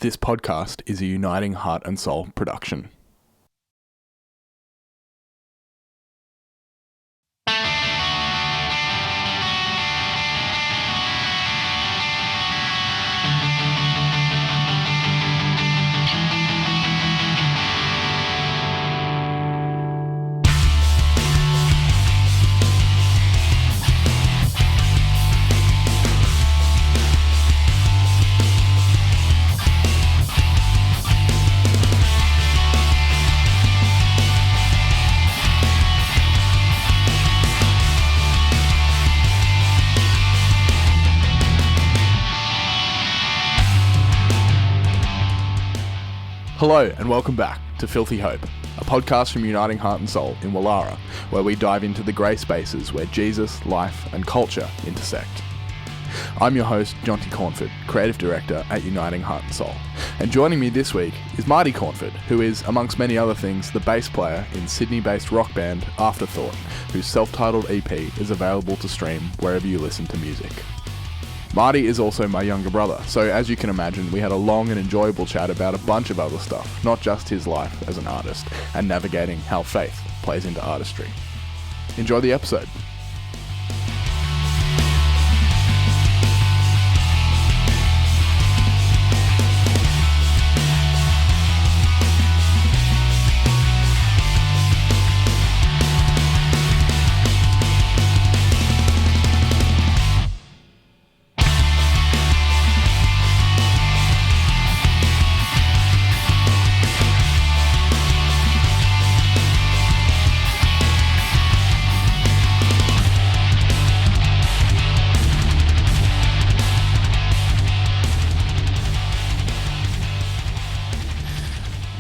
This podcast is a Uniting Heart and Soul production. Hello and welcome back to Filthy Hope, a podcast from Uniting Heart and Soul in Wallara, where we dive into the grey spaces where Jesus, life and culture intersect. I'm your host, Jonty Cornford, Creative Director at Uniting Heart and Soul, and joining me this week is Marty Cornford, who is, amongst many other things, the bass player in Sydney-based rock band Afterthought, whose self-titled EP is available to stream wherever you listen to music. Marty is also my younger brother, so as you can imagine, we had a long and enjoyable chat about a bunch of other stuff, not just his life as an artist, and navigating how faith plays into artistry. Enjoy the episode.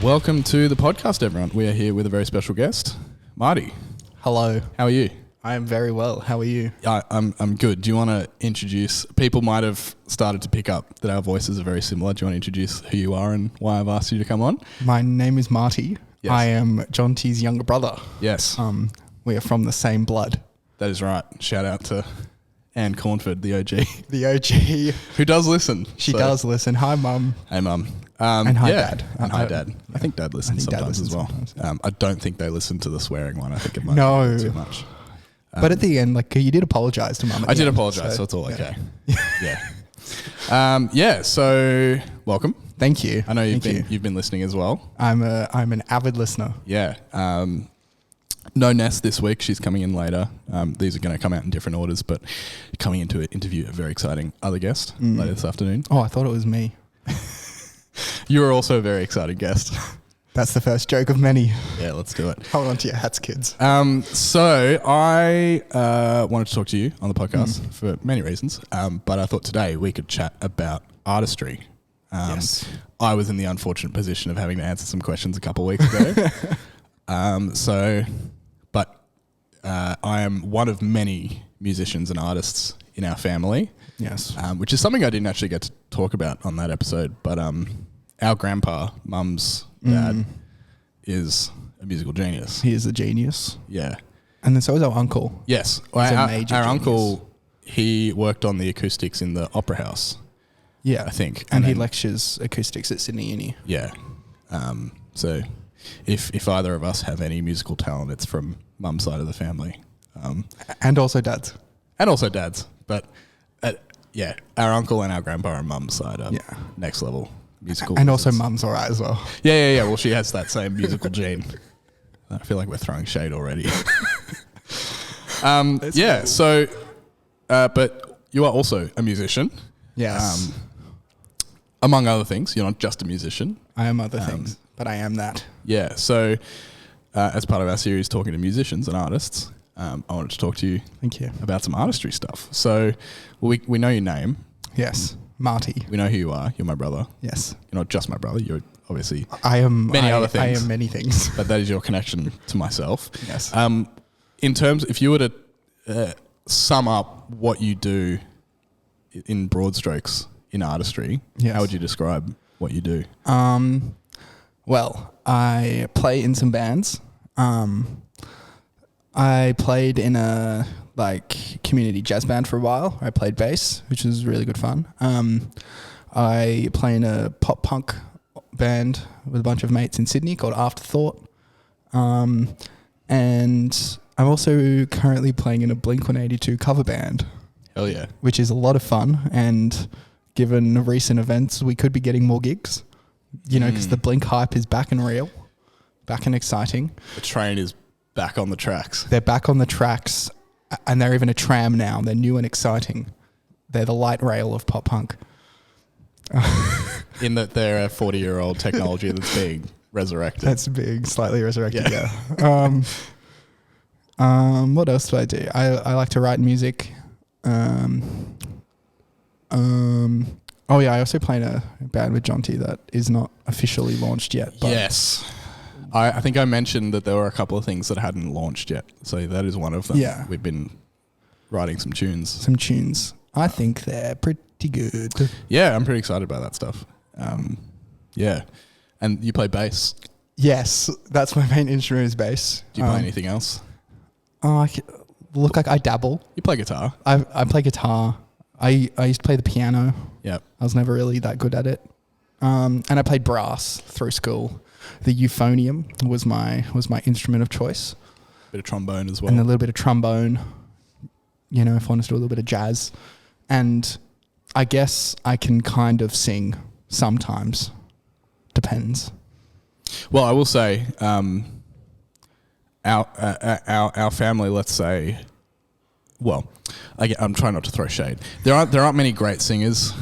Welcome to the podcast, everyone. We are here with a very special guest, Marty. Hello. How are you? I am very well. How are you? I'm good. Do you want to introduce, people might have started to pick up that our voices are very similar. Do you want to introduce who you are and why I've asked you to come on? My name is Marty. Yes. I am Jonty's younger brother. Yes. We are from the same blood. That is right. Shout out to Anne Cornford, the OG. The OG. Who does listen. She does listen. Hi, Mum. Hey, Mum. And hi, Dad. And hi, Dad. I think Dad listens sometimes as well. I don't think they listen to the swearing one. I think it might be too much. But at the end, you did apologise to Mum. I did apologise, so it's all okay. Yeah. So welcome. Thank you. I know you've been listening as well. I'm an avid listener. Yeah. No Ness this week. She's coming in later. These are going to come out in different orders, but coming into an interview, a very exciting other guest later this afternoon. Oh, I thought it was me. You are also a very exciting guest. That's the first joke of many. Yeah, let's do it. Hold on to your hats, kids. So I wanted to talk to you on the podcast for many reasons, but I thought today we could chat about artistry. Yes. I was in the unfortunate position of having to answer some questions a couple of weeks ago. But I am one of many musicians and artists in our family. Yes. Which is something I didn't actually get to talk about on that episode, but our grandpa, Mum's dad, is a musical genius. He is a genius. Yeah. And then so is our uncle. Yes. He's Our a major our genius. uncle, he worked on the acoustics in the Opera House. Yeah. I think. And he then, lectures acoustics at Sydney Uni. Yeah. So if either of us have any musical talent, it's from Mum's side of the family. And also Dad's. And also Dad's. But yeah, our uncle and our grandpa on Mum's side are next level musical. And also Mum's all right as well. Yeah. Well, she has that same musical gene. I feel like we're throwing shade already. Yeah. So, but you are also a musician. Yes. Among other things, you're not just a musician. I am other things, but I am that. Yeah. So, as part of our series, talking to musicians and artists, I wanted to talk to you. Thank you. About some artistry stuff. So, we know your name. Yes. Marty. We know who you are. You're my brother. Yes. You're not just my brother. You're obviously many other things. I am many things. But that is your connection to myself. Yes. In terms, if you were to sum up what you do in broad strokes in artistry, how would you describe what you do? Well, I play in some bands. I played in a community jazz band for a while. I played bass, which was really good fun. I play in a pop punk band with a bunch of mates in Sydney called Afterthought. And I'm also currently playing in a Blink-182 cover band. Hell yeah. Which is a lot of fun. And given recent events, we could be getting more gigs, because the Blink hype is back and real, back and exciting. The train is back on the tracks. They're back on the tracks, and they're even a tram now. They're new and exciting. They're the light rail of pop punk. In that they're a 40-year-old technology that's being resurrected. That's big, slightly resurrected, yeah. What else do I do? I like to write music. Oh yeah, I also play in a band with Jonty that is not officially launched yet. But yes. I think I mentioned that there were a couple of things that hadn't launched yet. So that is one of them. Yeah. We've been writing some tunes. I think they're pretty good. Yeah, I'm pretty excited about that stuff. Yeah. And you play bass? Yes, that's my main instrument is bass. Do you play anything else? I dabble. You play guitar? I play guitar. I used to play the piano. Yep. I was never really that good at it. And I played brass through school. The euphonium was my instrument of choice. Bit of trombone as well. And a little bit of trombone. If I wanted to do a little bit of jazz. And I guess I can kind of sing sometimes. Depends. Well, I will say, our family, let's say, well, I'm trying not to throw shade. There aren't many great singers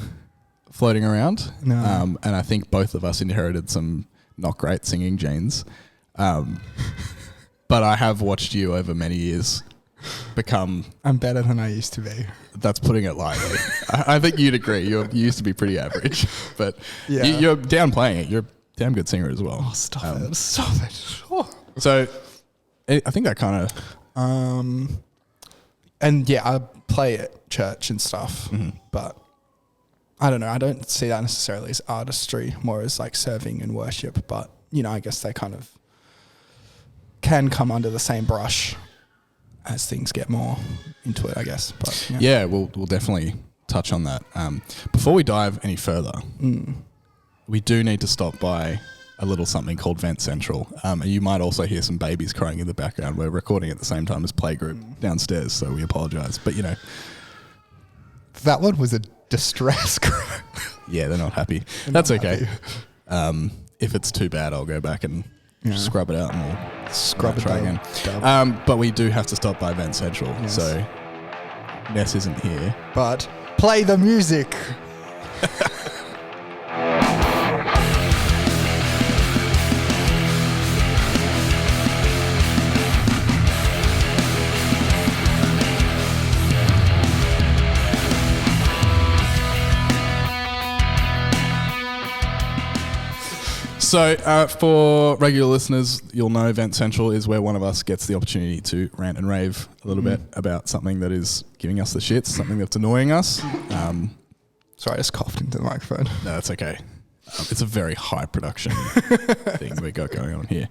floating around. No. And I think both of us inherited some not great singing genes. But I have watched you over many years become... I'm better than I used to be. That's putting it lightly. I think you'd agree. You used to be pretty average, but yeah. You're downplaying it. You're a damn good singer as well. Oh, stop it. Oh. So I think that kind of... And yeah, I play at church and stuff, but I don't know. I don't see that necessarily as artistry, more as like serving and worship. But, I guess they kind of can come under the same brush as things get more into it, I guess. But yeah, we'll definitely touch on that. Before we dive any further, we do need to stop by a little something called Vent Central. And you might also hear some babies crying in the background. We're recording at the same time as Playgroup downstairs, so we apologise. But, that one was a distress cry. Yeah, they're not happy. That's okay. If it's too bad, I'll go back and scrub it out and we'll try again. But we do have to stop by Vent Central, so Ness isn't here. But play the music. So for regular listeners, you'll know Vent Central is where one of us gets the opportunity to rant and rave a little bit about something that is giving us the shits, something that's annoying us. Sorry, I just coughed into the microphone. No, that's okay. It's a very high production thing we got going on here.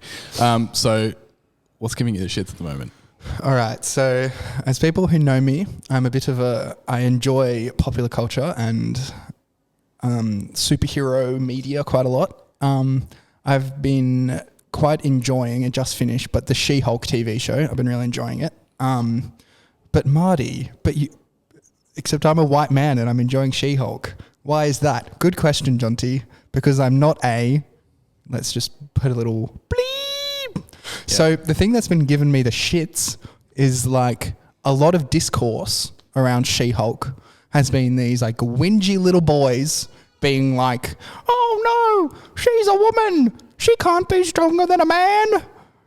So what's giving you the shits at the moment? All right. So as people who know me, I enjoy popular culture and superhero media quite a lot. I've been quite enjoying it, just finished, but the She-Hulk TV show, I've been really enjoying it. But Marty, except I'm a white man and I'm enjoying She-Hulk. Why is that? Good question, Jonty. Because I'm not let's just put a little bleep. Yeah. So the thing that's been giving me the shits is like a lot of discourse around She-Hulk has been these like whingy little boys being like, oh no, she's a woman. She can't be stronger than a man.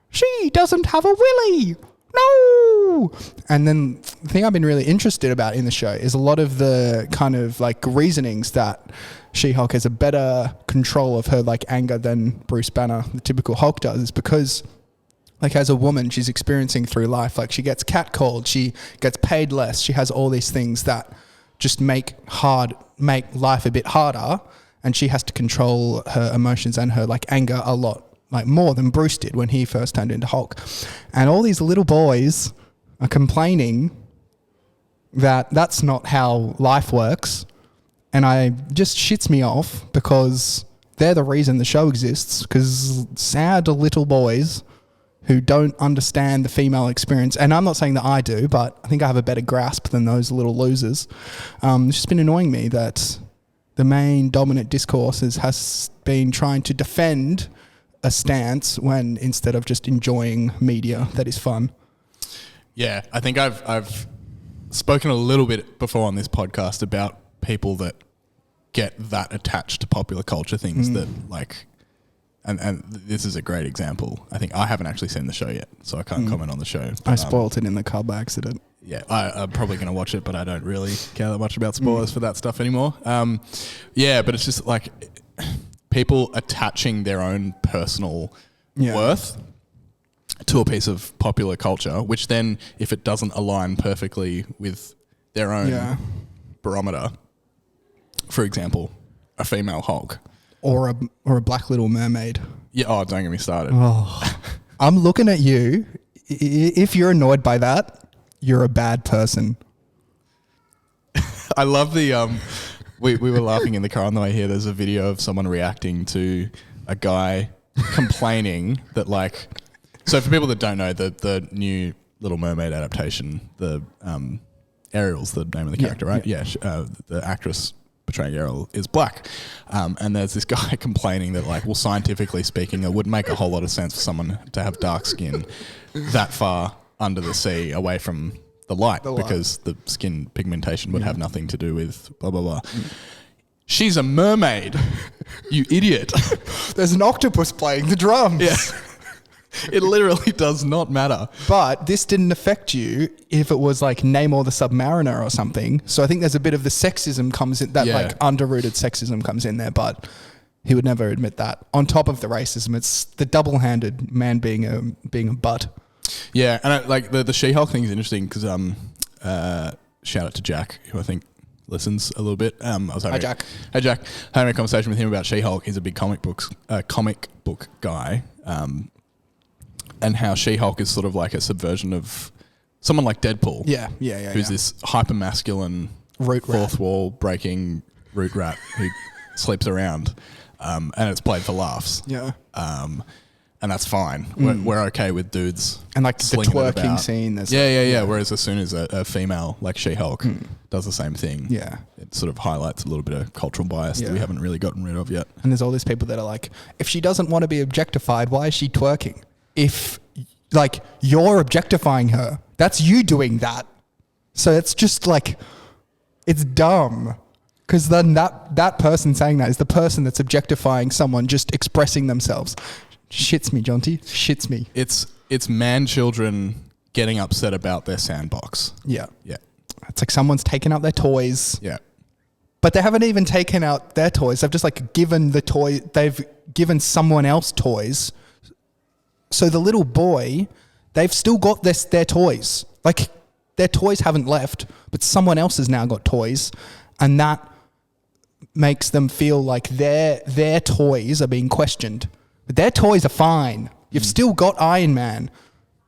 She doesn't have a willy. No. And then the thing I've been really interested about in the show is a lot of the kind of like reasonings that She-Hulk has a better control of her like anger than Bruce Banner, the typical Hulk, does, is because like as a woman, she's experiencing through life, like she gets catcalled, she gets paid less, she has all these things that just make life a bit harder, and she has to control her emotions and her like anger a lot, like more than Bruce did when he first turned into Hulk. And all these little boys are complaining that that's not how life works, and I just shits me off because they're the reason the show exists, because sad little boys who don't understand the female experience, and I'm not saying that I do, but I think I have a better grasp than those little losers. It's just been annoying me that the main dominant discourse has been trying to defend a stance when instead of just enjoying media that is fun. Yeah, I think I've spoken a little bit before on this podcast about people that get that attached to popular culture things that like, and this is a great example. I think I haven't actually seen the show yet, so I can't comment on the show. But, I spoilt it in the car by accident. Yeah, I'm probably going to watch it, but I don't really care that much about spoilers for that stuff anymore. Yeah, but it's just like people attaching their own personal worth to a piece of popular culture, which then, if it doesn't align perfectly with their own barometer, for example, a female Hulk. Or a Black Little Mermaid. Yeah, oh, don't get me started. Oh, I'm looking at you. If you're annoyed by that, you're a bad person. I love the... We were laughing in the car on the way here. There's a video of someone reacting to a guy complaining that, like... So for people that don't know, the new Little Mermaid adaptation, the Ariel's the name of the character, right? Yeah. The actress portraying Ariel is black. And there's this guy complaining that, like, well, scientifically speaking, it wouldn't make a whole lot of sense for someone to have dark skin that far under the sea away from the light because the skin pigmentation would have nothing to do with blah, blah, blah. She's a mermaid, you idiot. There's an octopus playing the drums. Yeah. It literally does not matter. But this didn't affect you if it was like Namor the Submariner or something. So I think there's a bit of the sexism comes in, that like under-rooted sexism comes in there, but he would never admit that. On top of the racism, it's the double-handed man being a butt. Yeah, and like the She-Hulk thing is interesting because shout out to Jack, who I think listens a little bit. Hi Jack. Hey Jack. Having a conversation with him about She-Hulk. He's a big comic book guy. And how She-Hulk is sort of like a subversion of someone like Deadpool. Yeah. Who's this hyper-masculine, fourth wall breaking root rat who sleeps around. And it's played for laughs. Yeah. And that's fine. We're okay with dudes. And like the twerking scene. Yeah. Whereas as soon as a female like She-Hulk does the same thing, it sort of highlights a little bit of cultural bias that we haven't really gotten rid of yet. And there's all these people that are like, if she doesn't want to be objectified, why is she twerking? If like you're objectifying her, that's you doing that. So it's just like, it's dumb. Because then that person saying that is the person that's objectifying someone just expressing themselves. Shits me, Jonty. Shits me. It's man children getting upset about their sandbox. Yeah. Yeah. It's like someone's taken out their toys. Yeah. But they haven't even taken out their toys. They've just like given the toy. They've given someone else toys. So the little boy, they've still got their toys. Like their toys haven't left, but someone else has now got toys, and that makes them feel like their toys are being questioned. But their toys are fine. You've still got Iron Man.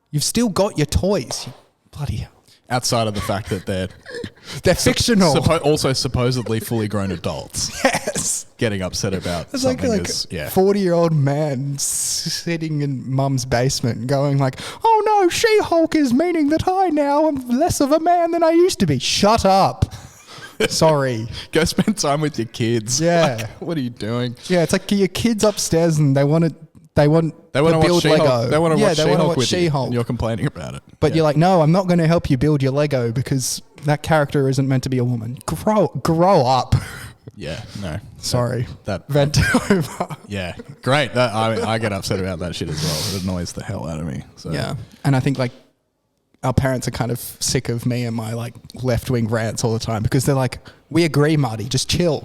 You've still got your toys. Bloody hell. Outside of the fact that they're fictional. Also supposedly fully grown adults. Yes. Getting upset about it's something like a 40-year-old man sitting in mum's basement going like, oh no, She-Hulk is meaning that I now am less of a man than I used to be. Shut up. Sorry. Go spend time with your kids. Yeah. Like, what are you doing? Yeah, it's like your kids upstairs and they want to build Lego. They want to watch She-Hulk with She-Hulk. you, and you're complaining about it. But you're like, no, I'm not going to help you build your Lego because that character isn't meant to be a woman. Grow up. Yeah, no. Sorry. That vent over. Yeah, great. I get upset about that shit as well. It annoys the hell out of me. So. Yeah, and I think like our parents are kind of sick of me and my like left-wing rants all the time because they're like, we agree, Marty, just chill.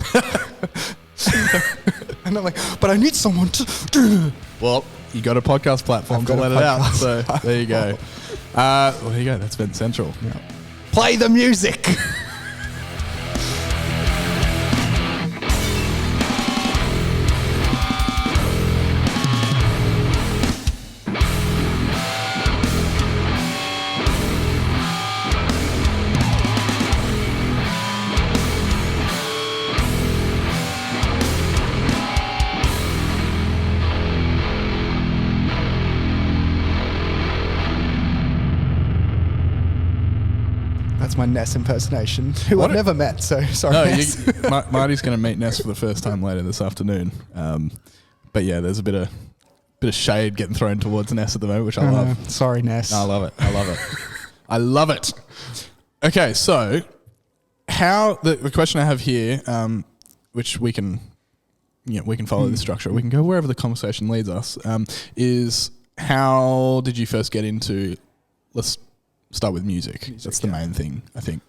And I'm like, but I need someone to... Well, you got a podcast platform to let it out. So there you go. Well, there you go. That's Vent Central. Yeah. Play the music. my Ness impersonation, who I've never met. So sorry. No, Ness. Marty's going to meet Ness for the first time later this afternoon. But yeah, there's a bit of shade getting thrown towards Ness at the moment, which I love. Sorry, Ness. No, I love it. I love it. Okay, so the question I have here, which we can follow the structure. We can go wherever the conversation leads us. Is how did you first get into? Let's start with music. That's the main thing, I think.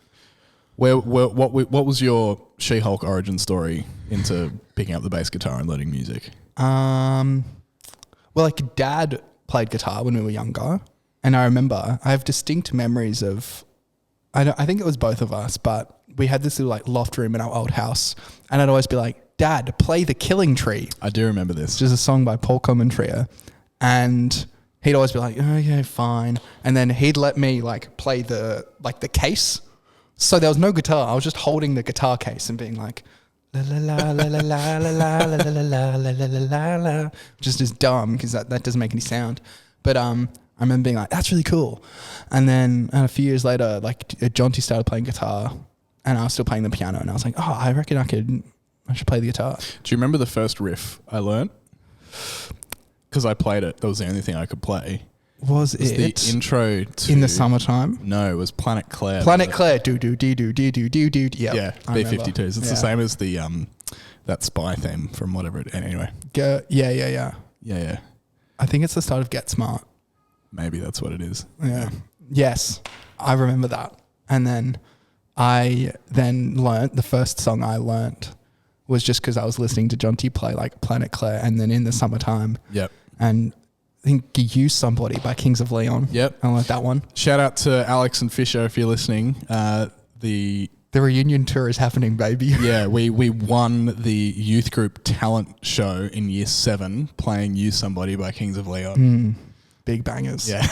What was your She-Hulk origin story into picking up the bass guitar and learning music? Well, like Dad played guitar when we were younger, and I remember I have distinct memories of. I think it was both of us, but we had this little like loft room in our old house, and I'd always be like, "Dad, play The Killing Tree." I do remember this. Which is a song by Paul Coleman Trio, and he'd always be like, "Okay, fine," and then he'd let me like play the case. So there was no guitar. I was just holding the guitar case and being like, la la la la la la la la la la la la la, just as dumb because that doesn't make any sound. But I remember being like, "That's really cool." And then a few years later, like Jonty started playing guitar, and I was still playing the piano, and I was like, "Oh, I reckon I should play the guitar." Do you remember the first riff I learned? Because I played it. That was the only thing I could play. Was it the intro to... In the Summertime? No, it was Planet Claire. Planet Claire. Do. Yep, yeah, B-52s. It's the same as the that spy theme from whatever it... Anyway. Yeah. I think it's the start of Get Smart. Maybe that's what it is. Yeah. Yes, I remember that. And then I learnt, the first song I learnt was just because I was listening to Jonty play like Planet Claire and then In the Summertime. Yep. And I think You Use Somebody by Kings of Leon. Yep. I learnt that one. Shout out to Alex and Fisher if you're listening. The reunion tour is happening, baby. Yeah, we won the youth group talent show in year 7 playing Use Somebody by Kings of Leon. Big bangers. Yeah.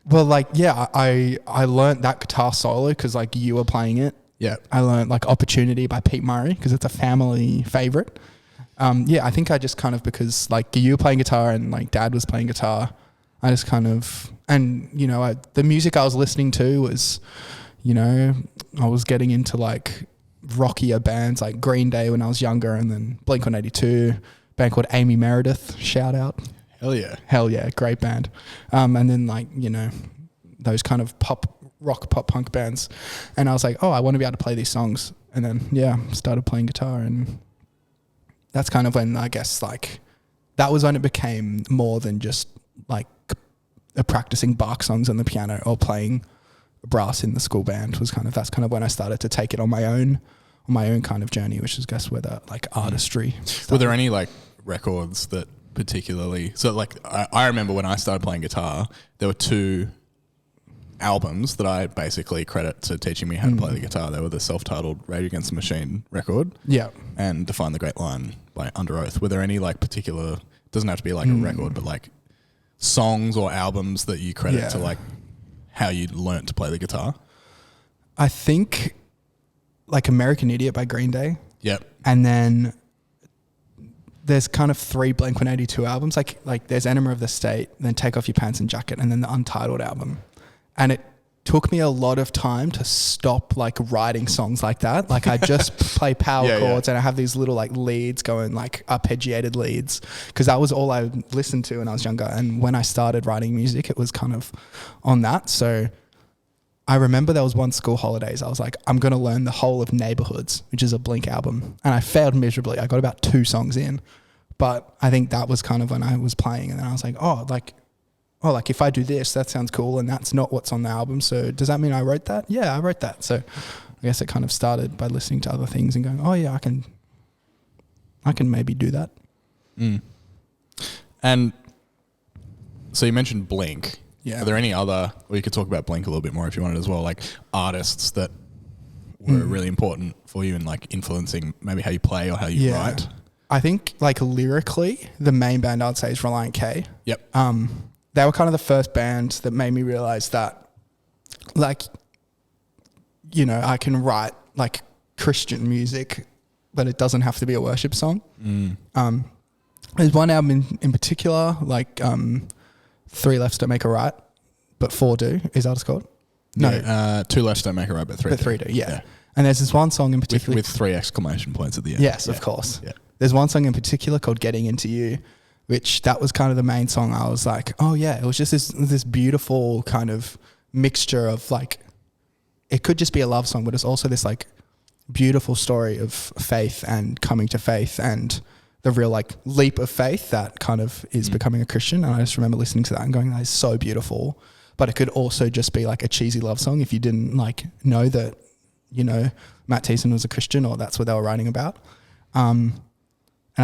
Well, like, yeah, I learnt that guitar solo because like you were playing it. Yeah. I learnt like Opportunity by Pete Murray because it's a family favorite. Yeah, I think I just kind of, because like you were playing guitar and like Dad was playing guitar, I just kind of, and you know, the music I was listening to was, you know, I was getting into like rockier bands like Green Day when I was younger, and then Blink-182, a band called Amy Meredith, shout out. Hell yeah, great band. And then like, you know, those kind of rock pop punk bands. And I was like, oh, I want to be able to play these songs. And then, yeah, started playing guitar, and that's kind of when I guess like that was when it became more than just like practicing Bach songs on the piano or playing brass in the school band. That's kind of when I started to take it on my own kind of journey, which is, I guess, where the like artistry started. Were there any like records that particularly, so like I remember when I started playing guitar, there were 2 albums that I basically credit to teaching me how to play the guitar. They were the self-titled Rage Against the Machine record, and Define the Great Line by Under Oath. Were there any like particular, doesn't have to be like a record, but like songs or albums that you credit to like how you learnt to play the guitar? I think like American Idiot by Green Day. Yep. And then there's kind of 3 Blink-182 albums. Like there's Enema of the State, then Take Off Your Pants and Jacket, and then the Untitled album. And it took me a lot of time to stop like writing songs like that. Like I just play power chords and I have these little like leads going, like arpeggiated leads, because that was all I listened to when I was younger. And when I started writing music, it was kind of on that. So I remember there was one school holidays. I was like, I'm going to learn the whole of Neighborhoods, which is a Blink album. And I failed miserably. I got about 2 songs in, but I think that was kind of when I was playing. And then I was like, like if I do this, that sounds cool, and that's not what's on the album. So does that mean I wrote that? Yeah, I wrote that. So I guess it kind of started by listening to other things and going, oh yeah, I can maybe do that. And so you mentioned Blink. Yeah. Are there any other, or you could talk about Blink a little bit more if you wanted as well, like artists that were really important for you and like influencing maybe how you play or how you write? I think like lyrically, the main band I'd say is Reliant K. Yep. They were kind of the first band that made me realize that, like, you know, I can write like Christian music, but it doesn't have to be a worship song. There's one album in particular, like 3 Lefts Don't Make a Right, but 4 Do. Is that what it's called? No. Yeah, two left don't make a right, but three. But three do, yeah. And there's this one song in particular with 3 exclamation points at the end. Yes, of course. Yeah. There's one song in particular called Getting Into You, which that was kind of the main song. I was like, oh yeah, it was just this beautiful kind of mixture of like, it could just be a love song, but it's also this like beautiful story of faith and coming to faith and the real like leap of faith that kind of is becoming a Christian. And I just remember listening to that and going, that is so beautiful. But it could also just be like a cheesy love song if you didn't like know that, you know, Matt Thiessen was a Christian or that's what they were writing about. And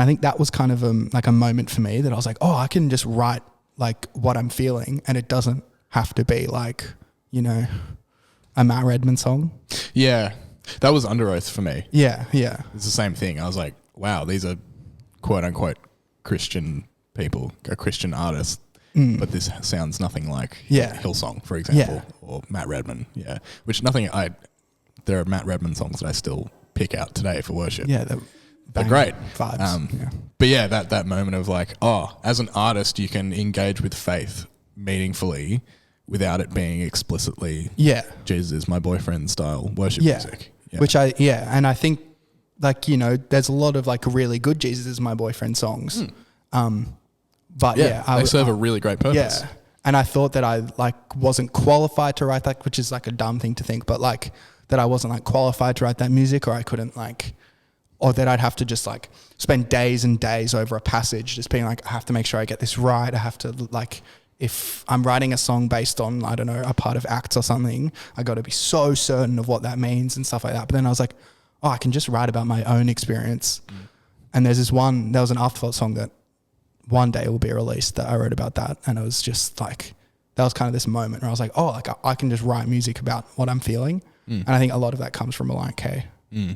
I think that was kind of like a moment for me that I was like, oh, I can just write like what I'm feeling and it doesn't have to be like, you know, a Matt Redman song. Yeah. That was Under Oath for me. Yeah, yeah. It's the same thing. I was like, wow, these are quote unquote Christian people, a Christian artist, but this sounds nothing like Hillsong, for example, or Matt Redman. Yeah. Which there are Matt Redman songs that I still pick out today for worship. Yeah, they're great. Vibes. But yeah, that moment of like, oh, as an artist, you can engage with faith meaningfully without it being explicitly Jesus is my boyfriend style worship music. Yeah. Which and I think like, you know, there's a lot of like really good Jesus is my boyfriend songs. But they serve a really great purpose. Yeah. And I thought that I like wasn't qualified to write that, which is like a dumb thing to think, but like that I wasn't like qualified to write that music, or I couldn't like, or that I'd have to just like spend days and days over a passage just being like, I have to make sure I get this right. I have to like, if I'm writing a song based on, I don't know, a part of Acts or something, I got to be so certain of what that means and stuff like that. But then I was like, oh, I can just write about my own experience. And there was an Afterthought song that one day will be released that I wrote about that. And it was just like, that was kind of this moment where I was like, oh, like I can just write music about what I'm feeling. And I think a lot of that comes from Reliant K,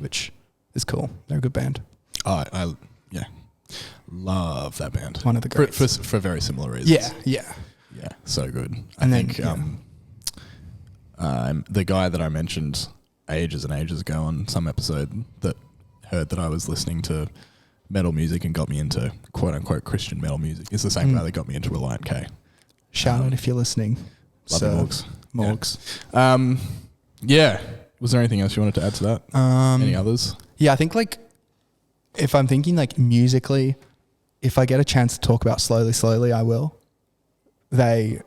which is cool. They're a good band. Oh, I love that band. One of the greats. For very similar reasons. Yeah, so good. I think the guy that I mentioned ages and ages ago on some episode that heard that I was listening to metal music and got me into quote unquote Christian metal music is the same guy that got me into Reliant K. Shout out if you're listening. Love you, Morgs. Yeah. Was there anything else you wanted to add to that? Any others? Yeah, I think like if I'm thinking like musically, if I get a chance to talk about Slowly, I will. I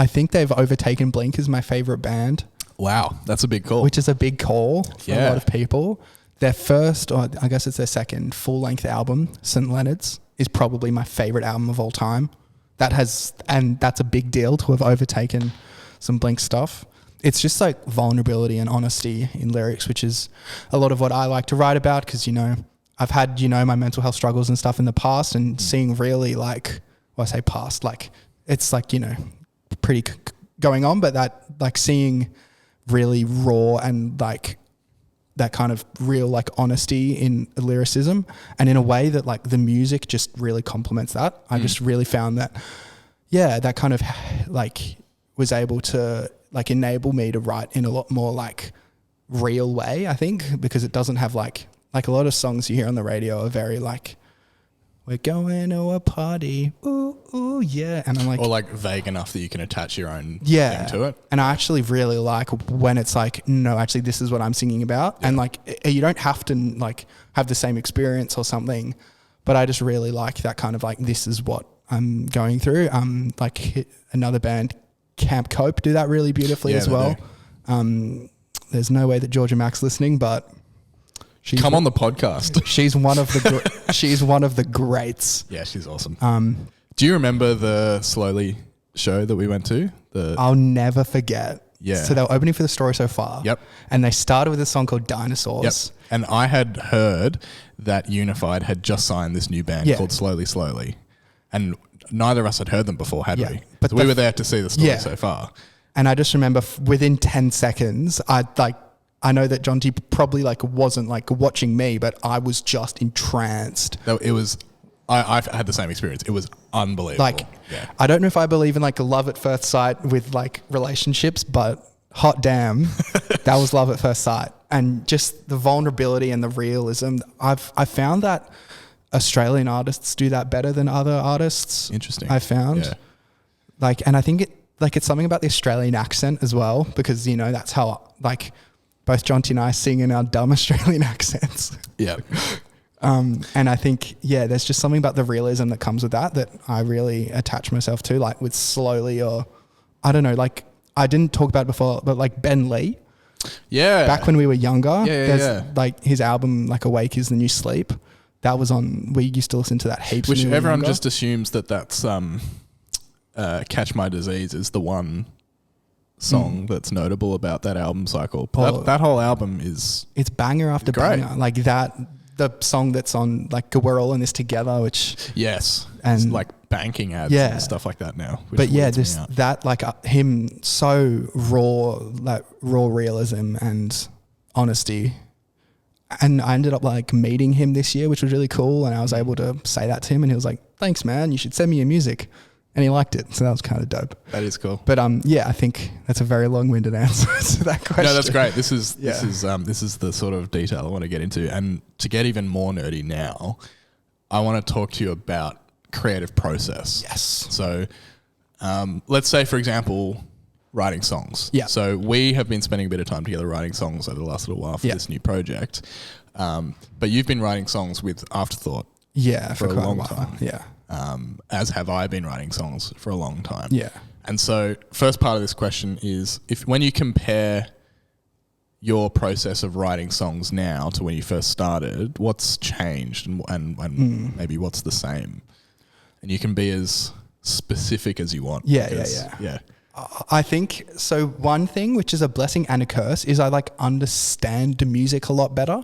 think they've overtaken Blink as my favorite band. Wow, that's a big call. Which is a big call for a lot of people. Their first, or I guess it's their second full-length album, St. Leonard's, is probably my favorite album of all time. And that's a big deal to have overtaken some Blink stuff. It's just like vulnerability and honesty in lyrics, which is a lot of what I like to write about because, you know, I've had, you know, my mental health struggles and stuff in the past and seeing really like, well, I say past, like it's like, you know, pretty going on, but that like seeing really raw and like that kind of real like honesty in lyricism and in a way that like the music just really complements that. I just really found that, that kind of like was able to like enable me to write in a lot more like real way, I think, because it doesn't have like a lot of songs you hear on the radio are very like, we're going to a party, ooh, yeah. And I'm like... Or like vague enough that you can attach your own thing to it. And I actually really like when it's like, no, actually this is what I'm singing about. Yeah. And like, you don't have to like have the same experience or something, but I just really like that kind of like, this is what I'm going through. Like another band, Camp Cope, do that really beautifully as well. There's no way that Georgia Mac's listening, but... Come on the podcast. She's one of the greats. Yeah, she's awesome. Do you remember the Slowly show that we went to? I'll never forget. Yeah. So they were opening for The Story So Far. Yep. And they started with a song called Dinosaurs. Yep. And I had heard that Unified had just signed this new band called Slowly. And neither of us had heard them before, had we? But so we were there to see The Story So Far. And I just remember within 10 seconds, I know that Jonty probably like wasn't like watching me, but I was just entranced. It was, I've had the same experience. It was unbelievable. Like, I don't know if I believe in like love at first sight with like relationships, but hot damn, that was love at first sight. And just the vulnerability and the realism. I found that Australian artists do that better than other artists. Interesting. I found. Yeah. Like, and I think like it's something about the Australian accent as well, because, you know, that's how like both Jonty and I sing in our dumb Australian accents. Yeah. And I think, yeah, there's just something about the realism that comes with that I really attach myself to, like with Slowly, or I don't know, like I didn't talk about it before, but like Ben Lee. Yeah. Back when we were younger, yeah. like his album, like Awake is the New Sleep. That was on, we used to listen to that heaps. Which everyone just assumes that's Catch My Disease is the one song that's notable about that album cycle. That whole album is... It's banger after great. banger. Like that, the song that's on, like We're All in This Together, which... Yes. And it's like banking ads and stuff like that now. But yeah, him so raw, like raw realism and honesty. And I ended up like meeting him this year, which was really cool. And I was able to say that to him, and he was like, "Thanks, man. You should send me your music." And he liked it. So that was kind of dope. That is cool. But yeah, I think that's a very long-winded answer to that question. No, that's great. This is the sort of detail I want to get into. And to get even more nerdy now, I want to talk to you about creative process. Yes. So let's say, for example, writing songs. Yeah. So we have been spending a bit of time together writing songs over the last little while for this new project. But you've been writing songs with Afterthought. Yeah, for a long time. Yeah. As have I been writing songs for a long time. Yeah. And so first part of this question is, when you compare your process of writing songs now to when you first started, what's changed and maybe what's the same? And you can be as specific as you want. Yeah. I think, so one thing, which is a blessing and a curse, is I like understand the music a lot better.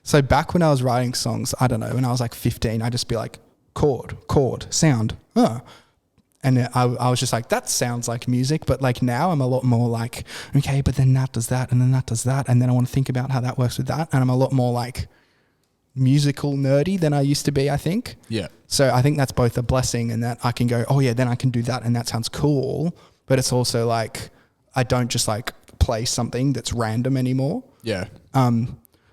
So back when I was writing songs, I don't know, when I was like 15, I'd just be like, chord, sound, and I was just like, that sounds like music. But like now I'm a lot more like, okay, but then that does that, and then that does that, and then I want to think about how that works with that, and I'm a lot more like musical nerdy than I used to be, I think. Yeah. So I think that's both a blessing, and that I can go, oh yeah, then I can do that, and that sounds cool. But it's also like, I don't just like play something that's random anymore. Yeah.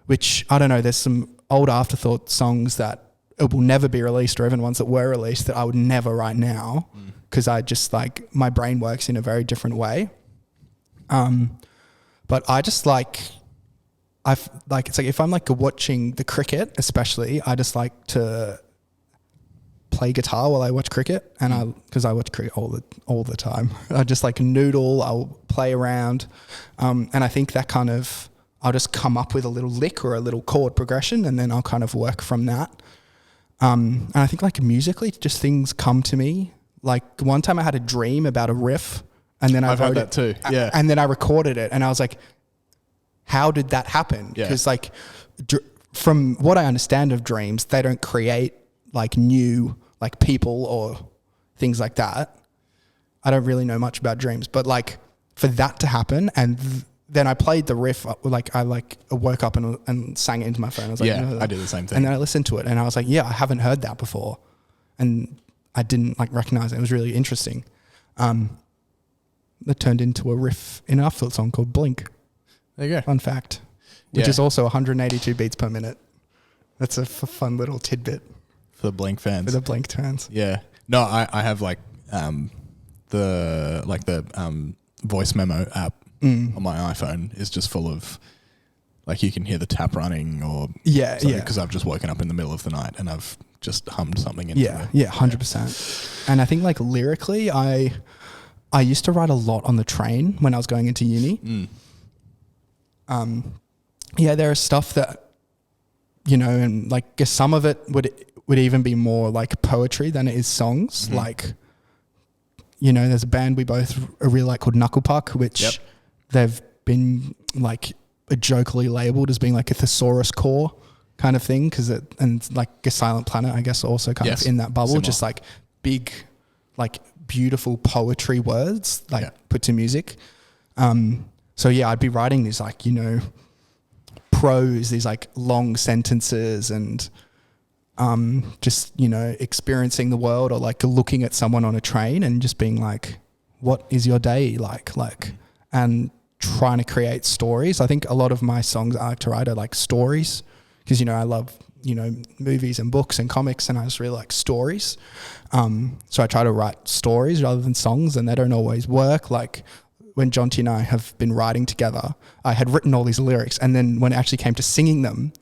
Which, I don't know, there's some old Afterthought songs that it will never be released, or even ones that were released that I would never write now, because I just like, my brain works in a very different way. But I just like, it's like if I'm like watching the cricket, especially, I just like to play guitar while I watch cricket, and because I watch cricket all the time. I just like noodle, I'll play around, and I think that kind of, I'll just come up with a little lick or a little chord progression, and then I'll kind of work from that. And I think like musically, just things come to me. Like one time I had a dream about a riff, and then I've heard that too. Yeah. And then I recorded it, and I was like, how did that happen? Because like from what I understand of dreams, they don't create like new like people or things like that. I don't really know much about dreams, but like for that to happen, and then I played the riff, like I woke up and sang it into my phone. I was like, I did the same thing. And then I listened to it, and I was like, yeah, I haven't heard that before, and I didn't like recognize it. It was really interesting. That turned into a riff in an Afterthought song called Blink. There you go. Fun fact, which is also 182 beats per minute. That's a fun little tidbit for the Blink fans. For the Blink fans. Yeah. No, I have like the voice memo app on my iPhone is just full of, like, you can hear the tap running or because I've just woken up in the middle of the night and I've just hummed something into it. 100%. And I think like lyrically, I used to write a lot on the train when I was going into uni. There is stuff that, you know, and like some of it would even be more like poetry than it is songs. Like, you know, there's a band we both really like called Knuckle Puck, which they've been like jokingly labeled as being like a thesaurus core kind of thing, and like a Silent Planet, I guess, also kind of in that bubble. Similar. Just like big, like beautiful poetry words like put to music. So yeah, I'd be writing these like, you know, prose, these like long sentences, and just, you know, experiencing the world, or like looking at someone on a train and just being like, what is your day like, and trying to create stories. I think a lot of my songs I like to write are like stories, because, you know, I love movies and books and comics, and I just really like stories. So I try to write stories rather than songs, and they don't always work. Like when Jonty and I have been writing together, I had written all these lyrics, and then when it actually came to singing them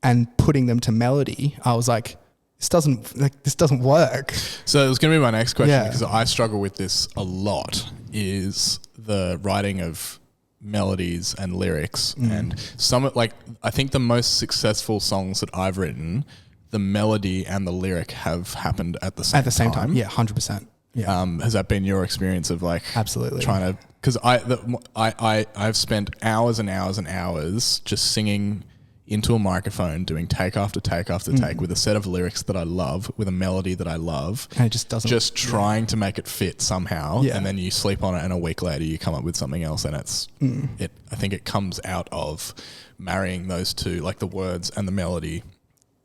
and putting them to melody, I was like, this doesn't work. So it was going to be my next question, because I struggle with this a lot, is the writing of melodies and lyrics. And I think the most successful songs that I've written, the melody and the lyric have happened at the same time. Yeah, 100%. Yeah. Has that been your experience of like absolutely trying to, because I've spent hours and hours and hours just singing into a microphone, doing take after take after take with a set of lyrics that I love, with a melody that I love, and it just doesn't. Just trying to make it fit somehow, and then you sleep on it, and a week later you come up with something else, and it's I think it comes out of marrying those two, like the words and the melody.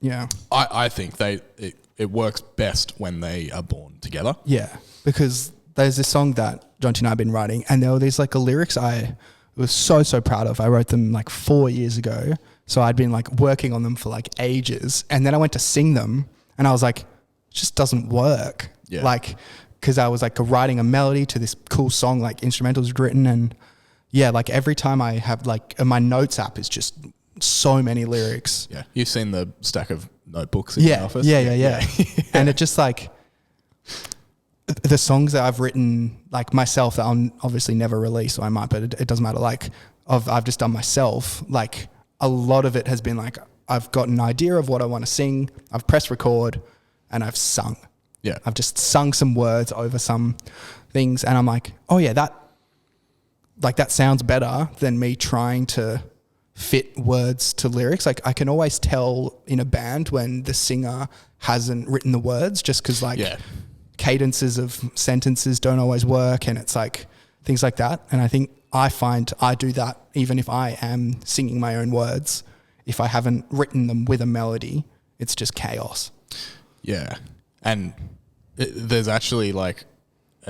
Yeah, I think it works best when they are born together. Yeah, because there's this song that Jonty and I have been writing, and there were these like lyrics I was so proud of. I wrote them like 4 years ago. So I'd been like working on them for like ages, and then I went to sing them, and I was like, it just doesn't work. Yeah. Like, because I was like writing a melody to this cool song, like instrumentals written, and like every time I have like my notes app is just so many lyrics. Yeah, you've seen the stack of notebooks in the office. Yeah. And it just like the songs that I've written like myself that I'll obviously never release, or I might, but it doesn't matter. Like I've just done myself, like. A lot of it has been like, I've got an idea of what I want to sing, I've pressed record, and I've sung. Yeah. I've just sung some words over some things, and I'm like, oh yeah, that sounds better than me trying to fit words to lyrics. Like I can always tell in a band when the singer hasn't written the words, just because cadences of sentences don't always work, and it's like things like that. And I think I find I do that even if I am singing my own words. If I haven't written them with a melody, it's just chaos. Yeah. And there's actually like,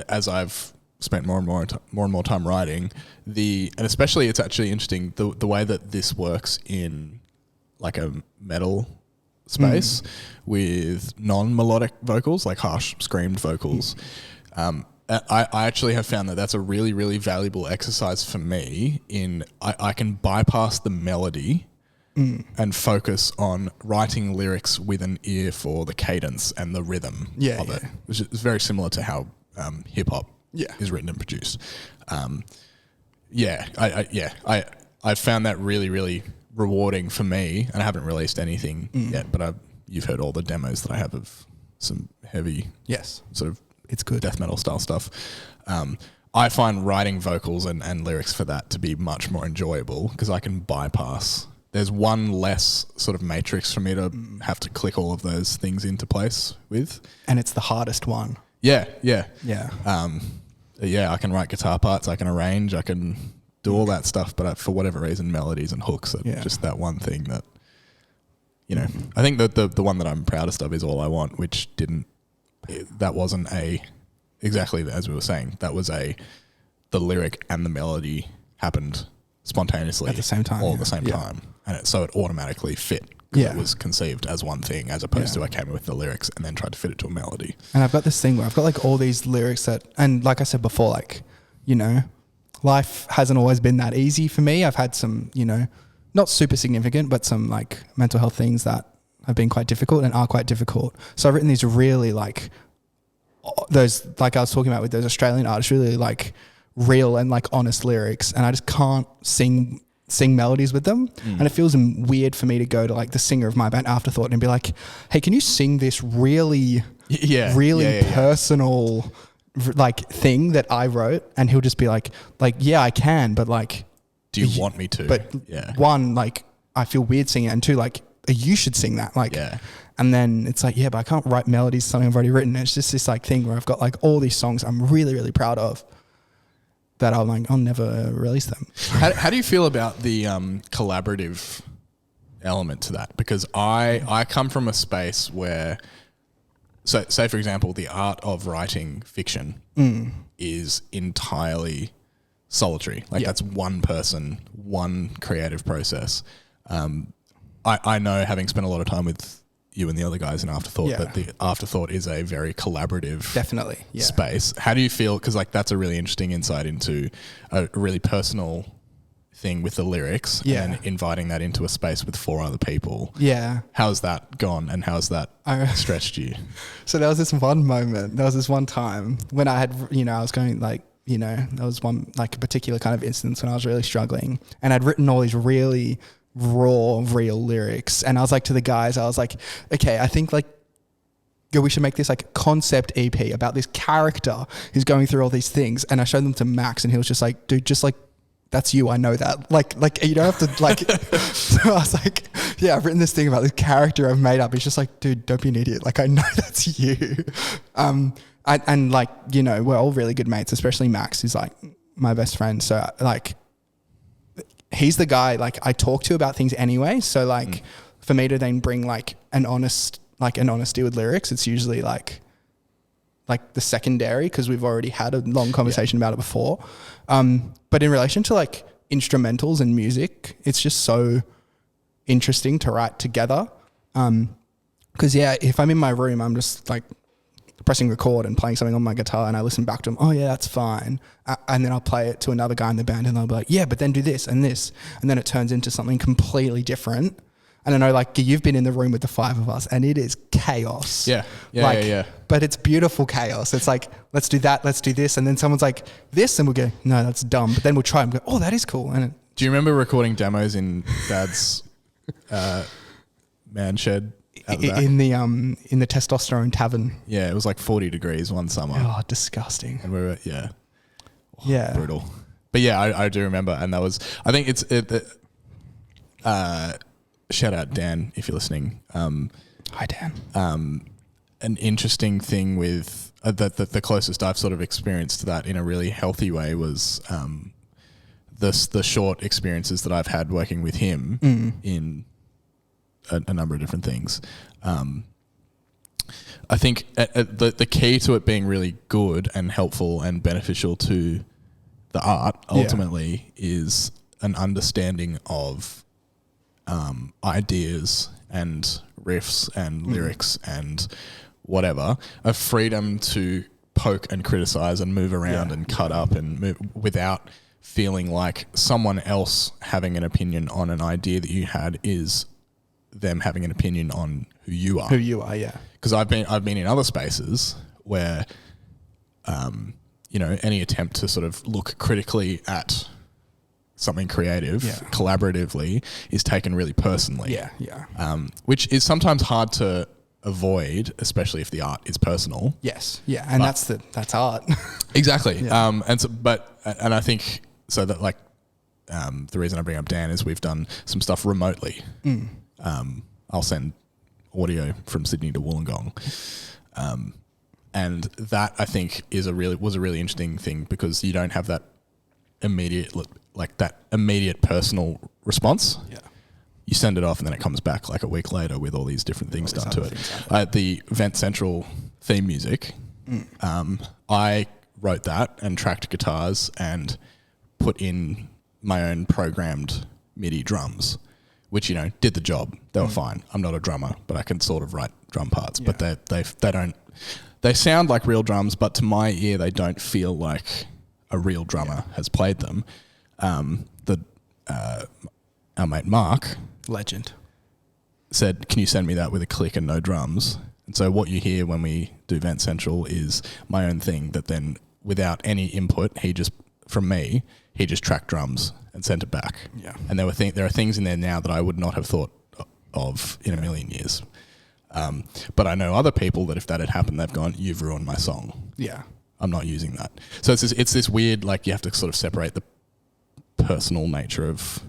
as I've spent more and more time writing, and especially it's actually interesting the way that this works in like a metal space with non-melodic vocals, like harsh screamed vocals. I actually have found that that's a really, really valuable exercise for me I can bypass the melody and focus on writing lyrics with an ear for the cadence and the rhythm of it, which is very similar to how hip hop is written and produced. I found that really, really rewarding for me, and I haven't released anything yet, but you've heard all the demos that I have of some heavy sort of it's good death metal style stuff. I find writing vocals and lyrics for that to be much more enjoyable, because I can bypass. There's one less sort of matrix for me to have to click all of those things into place with. And it's the hardest one. Yeah. I can write guitar parts, I can arrange, I can do all that stuff, but for whatever reason, melodies and hooks are just that one thing that, I think that the one that I'm proudest of is All I Want, which that wasn't exactly as we were saying, that was the lyric and the melody happened spontaneously at the same time, all at the same time, and so it automatically fit. It was conceived as one thing, as opposed to I came with the lyrics and then tried to fit it to a melody. And I've got this thing where I've got like all these lyrics and like I said before, like, life hasn't always been that easy for me. I've had some, not super significant, but some like mental health things that have been quite difficult and are quite difficult. So I've written these really like those, like I was talking about with those Australian artists, really like real and like honest lyrics, and I just can't sing melodies with them. And it feels weird for me to go to like the singer of my band Afterthought and be like, hey, can you sing this really personal like thing that I wrote? And he'll just be like, yeah, I can, but like, do you want me to? But one, like I feel weird singing it, and two, like you should sing that. Like, and then it's like, but I can't write melodies to something I've already written. It's just this like thing where I've got like all these songs I'm really, really proud of that I'm like, I'll never release them. How do you feel about the collaborative element to that? Because I come from a space where, so say for example, the art of writing fiction is entirely solitary. Like that's one person, one creative process. I know, having spent a lot of time with you and the other guys in Afterthought, Yeah. that the Afterthought is a very collaborative Definitely. Yeah. space. How do you feel? Because like that's a really interesting insight into a really personal thing with the lyrics, Yeah. and inviting that into a space with 4 other people. Yeah. How's that gone, and how's that stretched you? So there was this one moment, there was this one time when I had, I was going like, there was one, like a particular kind of instance when I was really struggling, and I'd written all these really raw, real lyrics. And I was like to the guys, I was like, okay, I think like, we should make this like concept EP about this character who's going through all these things. And I showed them to Max, and he was just like, dude, just like, that's you. I know that. Like you don't have to like, so I was like, yeah, I've written this thing about this character I've made up. He's just like, dude, don't be an idiot. Like, I know that's you. And like, we're all really good mates, especially Max, who's like my best friend. So like, he's the guy like I talk to about things anyway. So like for me to then bring like an honesty with lyrics, it's usually like the secondary, because we've already had a long conversation about it before. But in relation to like instrumentals and music, it's just so interesting to write together. Because if I'm in my room, I'm just like pressing record and playing something on my guitar, and I listen back to them. Oh yeah, that's fine. And then I'll play it to another guy in the band, and they'll be like, yeah, but then do this and this. And then it turns into something completely different. And I know like you've been in the room with the 5 of us, and it is chaos. Yeah. But it's beautiful chaos. It's like, let's do that, let's do this. And then someone's like, this, and we'll go, no, that's dumb. But then we'll try and go, oh, that is cool. And Do you remember recording demos in Dad's man shed? in the testosterone tavern. Yeah, it was like 40 degrees one summer. Oh, disgusting. And we were, brutal. But yeah, I do remember. And that was, I think shout out Dan, if you're listening. Hi, Dan. An interesting thing with the closest I've sort of experienced to that in a really healthy way was the short experiences that I've had working with him in a number of different things. I think the key to it being really good and helpful and beneficial to the art ultimately is an understanding of ideas and riffs and lyrics and whatever, a freedom to poke and criticize and move around and cut up and move without feeling like someone else having an opinion on an idea that you had is them having an opinion on who you are. Yeah. Because I've been in other spaces where, any attempt to sort of look critically at something creative collaboratively is taken really personally. Which is sometimes hard to avoid, especially if the art is personal. Yes. Yeah. And that's art. Exactly. Yeah. And I think so that like the reason I bring up Dan is we've done some stuff remotely. I'll send audio from Sydney to Wollongong. And that I think was a really interesting thing, because you don't have that immediate personal response. Yeah. You send it off and then it comes back like a week later with all these different things done to it. The Vent Central theme music, I wrote that and tracked guitars and put in my own programmed MIDI drums, which, did the job. They were fine. I'm not a drummer, but I can sort of write drum parts. Yeah. But they sound like real drums, but to my ear, they don't feel like a real drummer has played them. Our mate Mark, legend, said, "Can you send me that with a click and no drums?" And so what you hear when we do Vent Central is my own thing that then, without any input, he just tracked drums and sent it back. Yeah. And there are things in there now that I would not have thought of in a million years. But I know other people that if that had happened, they've gone, "You've ruined my song. Yeah. I'm not using that." So it's this weird, like, you have to sort of separate the personal nature of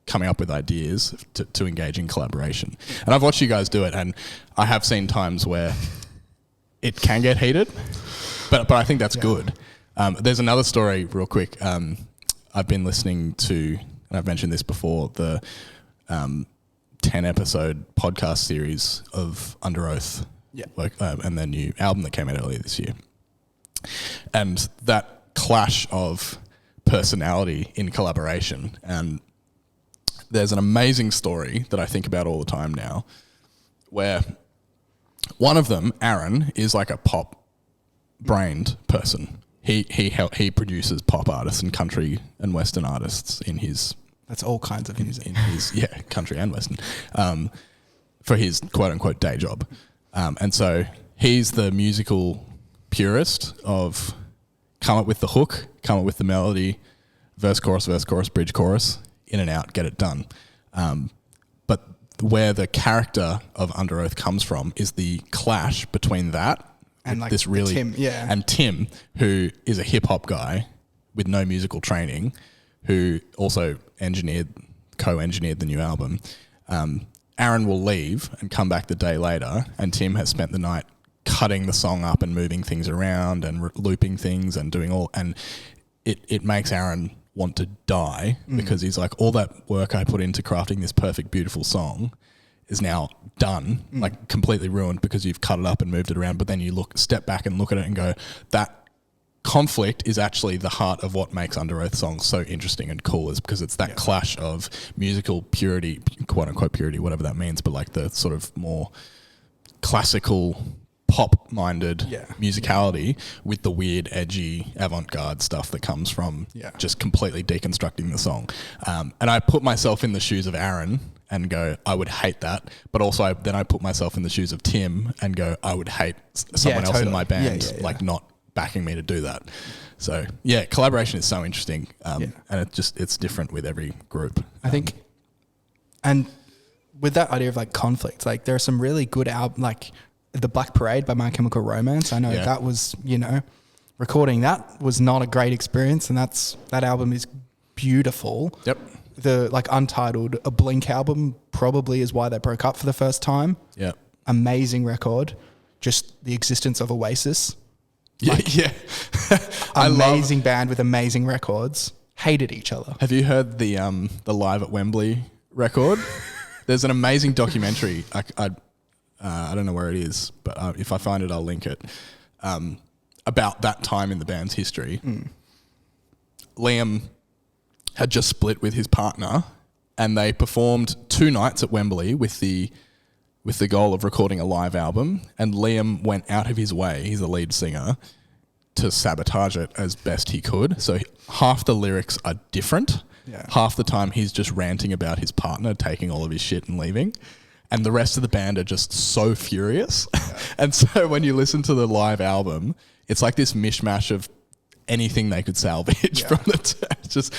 coming up with ideas to engage in collaboration. And I've watched you guys do it, and I have seen times where it can get heated, but I think that's good. There's another story real quick. I've been listening to, and I've mentioned this before, the 10-episode podcast series of Under Oath, and their new album that came out earlier this year. And that clash of personality in collaboration, and there's an amazing story that I think about all the time now, where one of them, Aaron, is like a pop-brained person. He produces pop artists and country and western artists in his... That's all kinds of music. In his, country and western, for his quote-unquote day job. And so he's the musical purist of come up with the hook, come up with the melody, verse, chorus, bridge, chorus, in and out, get it done. But where the character of Under Oath comes from is the clash between that and like this really Tim, and Tim, who is a hip hop guy with no musical training, who also co-engineered the new album. Aaron will leave and come back the day later, and Tim has spent the night cutting the song up and moving things around and looping things and doing all, and it makes Aaron want to die because he's like, all that work I put into crafting this perfect, beautiful song is now done, like completely ruined because you've cut it up and moved it around. But then you step back and look at it and go, that conflict is actually the heart of what makes Under Oath songs so interesting and cool, is because it's that clash of musical purity, quote unquote purity, whatever that means, but like the sort of more classical pop-minded musicality with the weird, edgy, avant-garde stuff that comes from just completely deconstructing the song. And I put myself in the shoes of Aaron and go, I would hate that. But also I put myself in the shoes of Tim and go, I would hate someone else in my band like not backing me to do that. So collaboration is so interesting. And it's different with every group. I think, and with that idea of like conflict, like there are some really good albums, like The Black Parade by My Chemical Romance. I know that was, recording that was not a great experience, and that album is beautiful. Yep. The like Untitled, a Blink album probably is why they broke up for the first time. Yeah. Amazing record. Just the existence of Oasis. Amazing band with amazing records. Hated each other. Have you heard the Live at Wembley record? There's an amazing documentary. I don't know where it is, but if I find it, I'll link it. About that time in the band's history. Liam had just split with his partner, and they performed 2 nights at Wembley with the goal of recording a live album. And Liam went out of his way, he's the lead singer, to sabotage it as best he could. So half the lyrics are different. Yeah. Half the time he's just ranting about his partner taking all of his shit and leaving. And the rest of the band are just so furious. Yeah. And so when you listen to the live album, it's like this mishmash of anything they could salvage from just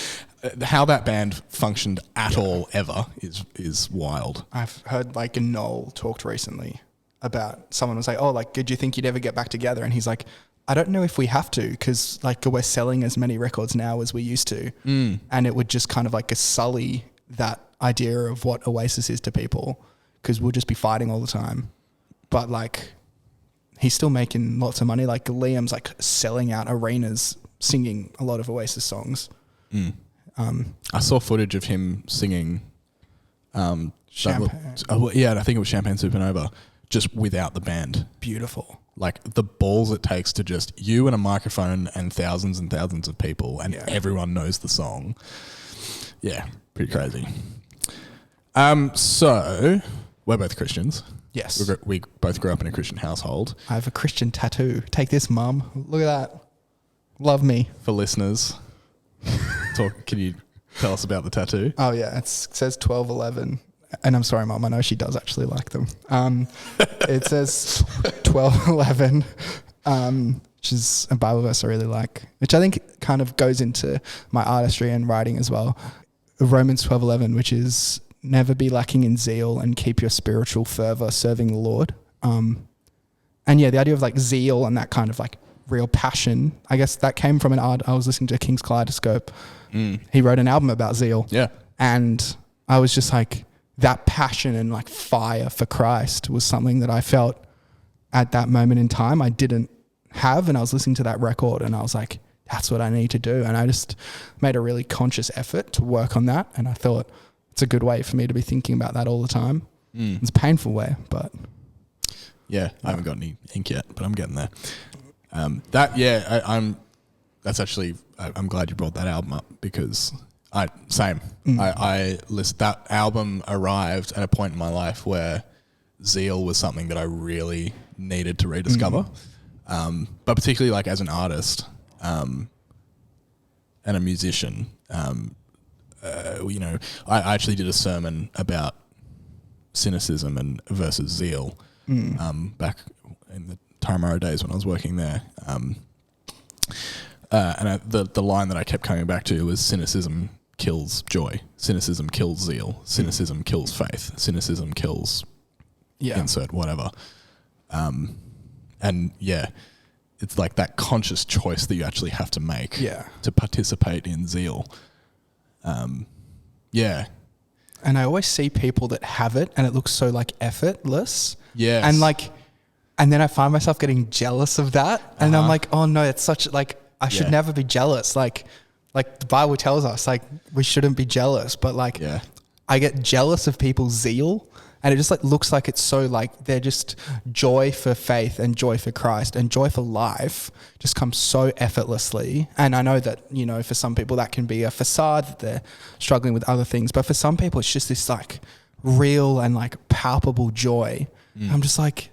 how that band functioned at all ever is wild. I've heard like Noel talked recently about someone was like, oh, like, did you think you'd ever get back together? And he's like, I don't know if we have to, because like we're selling as many records now as we used to. And it would just kind of like sully that idea of what Oasis is to people, because we'll just be fighting all the time. But like, he's still making lots of money. Like Liam's like selling out arenas, singing a lot of Oasis songs. I saw footage of him singing Champagne. I think it was Champagne Supernova, just without the band. Beautiful. Like the balls it takes to just you and a microphone and thousands of people, and everyone knows the song. Yeah, pretty crazy. So we're both Christians. Yes. We both grew up in a Christian household. I have a Christian tattoo. Take this, Mum. Look at that. Love me. For listeners, can you tell us about the tattoo? Oh yeah, it says 1211. And I'm sorry, Mum, I know she does actually like them. It says 1211, which is a Bible verse I really like, which I think kind of goes into my artistry and writing as well. Romans 12:11, which is never be lacking in zeal and keep your spiritual fervor serving the Lord. And the idea of like zeal and that kind of like real passion, I guess that came from an art. I was listening to King's Kaleidoscope. He wrote an album about zeal. Yeah. And I was just like, that passion and like fire for Christ was something that I felt at that moment in time I didn't have. And I was listening to that record and I was like, that's what I need to do. And I just made a really conscious effort to work on that. And I thought it's a good way for me to be thinking about that all the time. It's a painful way, but... Yeah, I haven't got any ink yet, but I'm getting there. I'm glad you brought that album up, because Same. I list that album arrived at a point in my life where zeal was something that I really needed to rediscover. But particularly like as an artist and a musician, you know, I actually did a sermon about cynicism and versus zeal back in the Taramara days when I was working there. The line that I kept coming back to was cynicism kills joy, cynicism kills zeal, cynicism kills faith, cynicism kills insert whatever. And yeah, it's like that conscious choice that you actually have to make to participate in zeal. And I always see people that have it and it looks so like effortless. Yes. And then I find myself getting jealous of that. And I'm like, oh no, it's such like, I should never be jealous. Like the Bible tells us, like we shouldn't be jealous, but like I get jealous of people's zeal. And it just like looks like it's so like they're just joy for faith and joy for Christ and joy for life just comes so effortlessly. And I know that, you know, for some people that can be a facade, that they're struggling with other things. But for some people, it's just this like real and like palpable joy. I'm just like,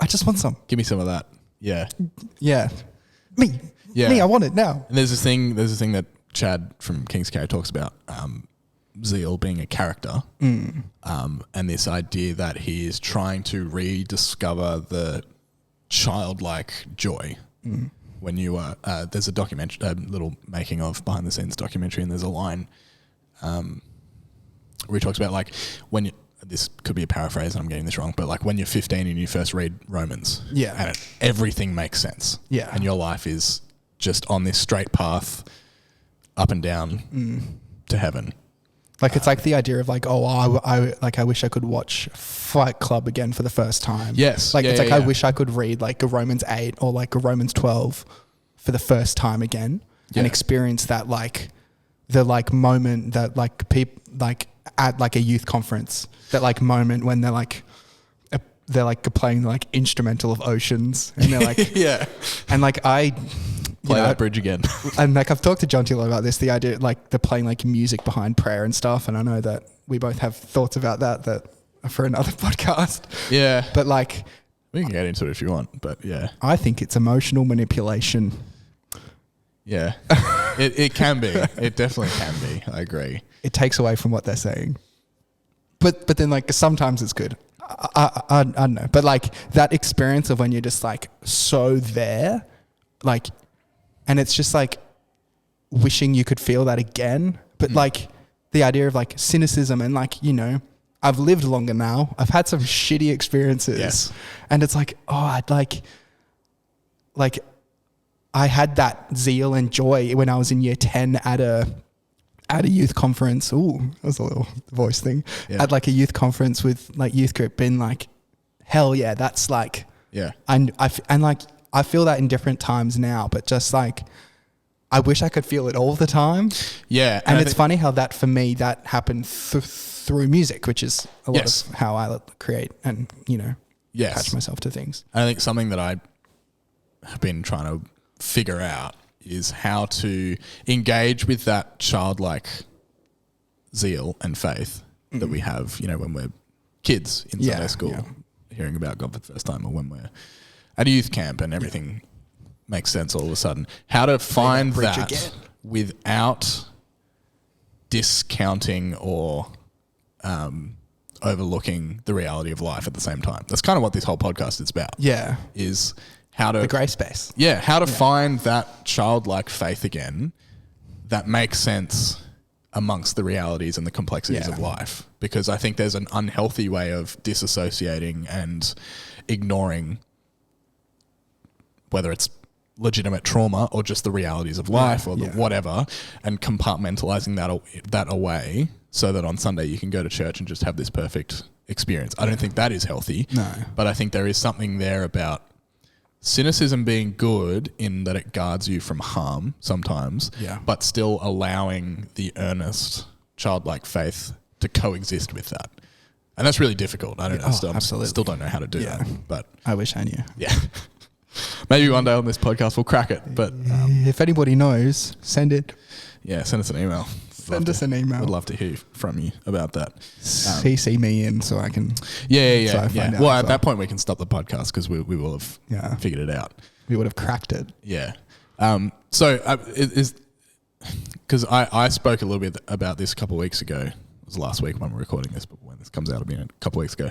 I just want some. Give me some of that. Yeah. Yeah. Me, I want it now. And there's this thing that Chad from King's Carry talks about, zeal being a character, and this idea that he is trying to rediscover the childlike joy. When you are, there's a documentary, a little making of behind the scenes documentary, and there's a line where he talks about like when you, this could be a paraphrase and I'm getting this wrong, but like when you're 15 and you first read Romans, and everything makes sense, and your life is just on this straight path up and down to heaven. Like it's like the idea of like, I wish I could watch Fight Club again for the first time. Yes. Like I wish I could read like a Romans 8 or like a Romans 12 for the first time again and experience that like the like moment that like people like at like a youth conference, that like moment when they're like playing like instrumental of Oceans and they're like, and like Play that bridge again. And like I've talked to Jonty a lot about this, the idea like the playing like music behind prayer and stuff. And I know that we both have thoughts about that are for another podcast. Yeah. But like we can get into it if you want, but I think it's emotional manipulation. Yeah. It can be. It definitely can be. I agree. It takes away from what they're saying. But then like sometimes it's good. I don't know. But like that experience of when you're just like so there, like, and it's just like wishing you could feel that again. But like the idea of like cynicism and like, you know, I've lived longer now. I've had some shitty experiences. Yes. And it's like, oh, I'd like I had that zeal and joy when I was in year 10 at a youth conference. Ooh, that was a little voice thing. Yeah. At like a youth conference with like youth group, been like, hell yeah, that's like, and I feel that in different times now, but just like, I wish I could feel it all the time. Yeah. And it's funny how that for me, that happened through music, which is a lot of how I create and, you know, attach myself to things. I think something that I have been trying to figure out is how to engage with that childlike zeal and faith that we have, you know, when we're kids in Sunday school, hearing about God for the first time, or when we're at a youth camp and everything makes sense all of a sudden. How to find that without discounting or overlooking the reality of life at the same time. That's kind of what this whole podcast is about. Yeah. Is how to... the grey space. Yeah, how to find that childlike faith again that makes sense amongst the realities and the complexities of life. Because I think there's an unhealthy way of disassociating and ignoring whether it's legitimate trauma or just the realities of life or the whatever, and compartmentalizing that away so that on Sunday you can go to church and just have this perfect experience. I don't think that is healthy. No. But I think there is something there about cynicism being good in that it guards you from harm sometimes, but still allowing the earnest childlike faith to coexist with that. And that's really difficult. I don't know. Still don't know how to do that. But I wish I knew. Yeah. Maybe one day on this podcast we'll crack it. But if anybody knows, send it. Yeah, send us an email. Send us an email. I'd love to hear from you about that. CC me in so I can. Yeah. Well, at that point we can stop the podcast because we will have figured it out. We would have cracked it. Yeah. So because I spoke a little bit about this a couple of weeks ago. It was last week when we're recording this, but when this comes out, it'll be a couple of weeks ago.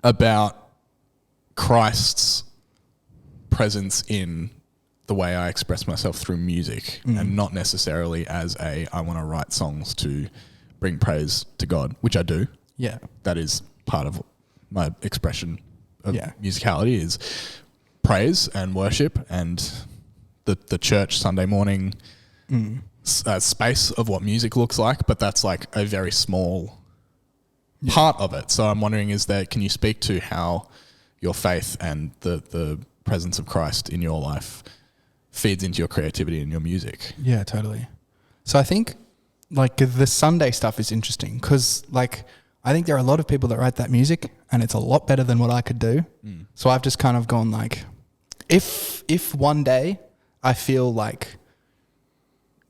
About Christ's presence in the way I express myself through music, and not necessarily as I want to write songs to bring praise to God, which I do. Yeah. That is part of my expression of musicality is praise and worship, and the church Sunday morning space of what music looks like, but that's like a very small part of it. So I'm wondering, can you speak to how your faith and the presence of Christ in your life feeds into your creativity and your music? Yeah, totally. So I think like the Sunday stuff is interesting because like I think there are a lot of people that write that music and it's a lot better than what I could do. So I've just kind of gone like, if one day I feel like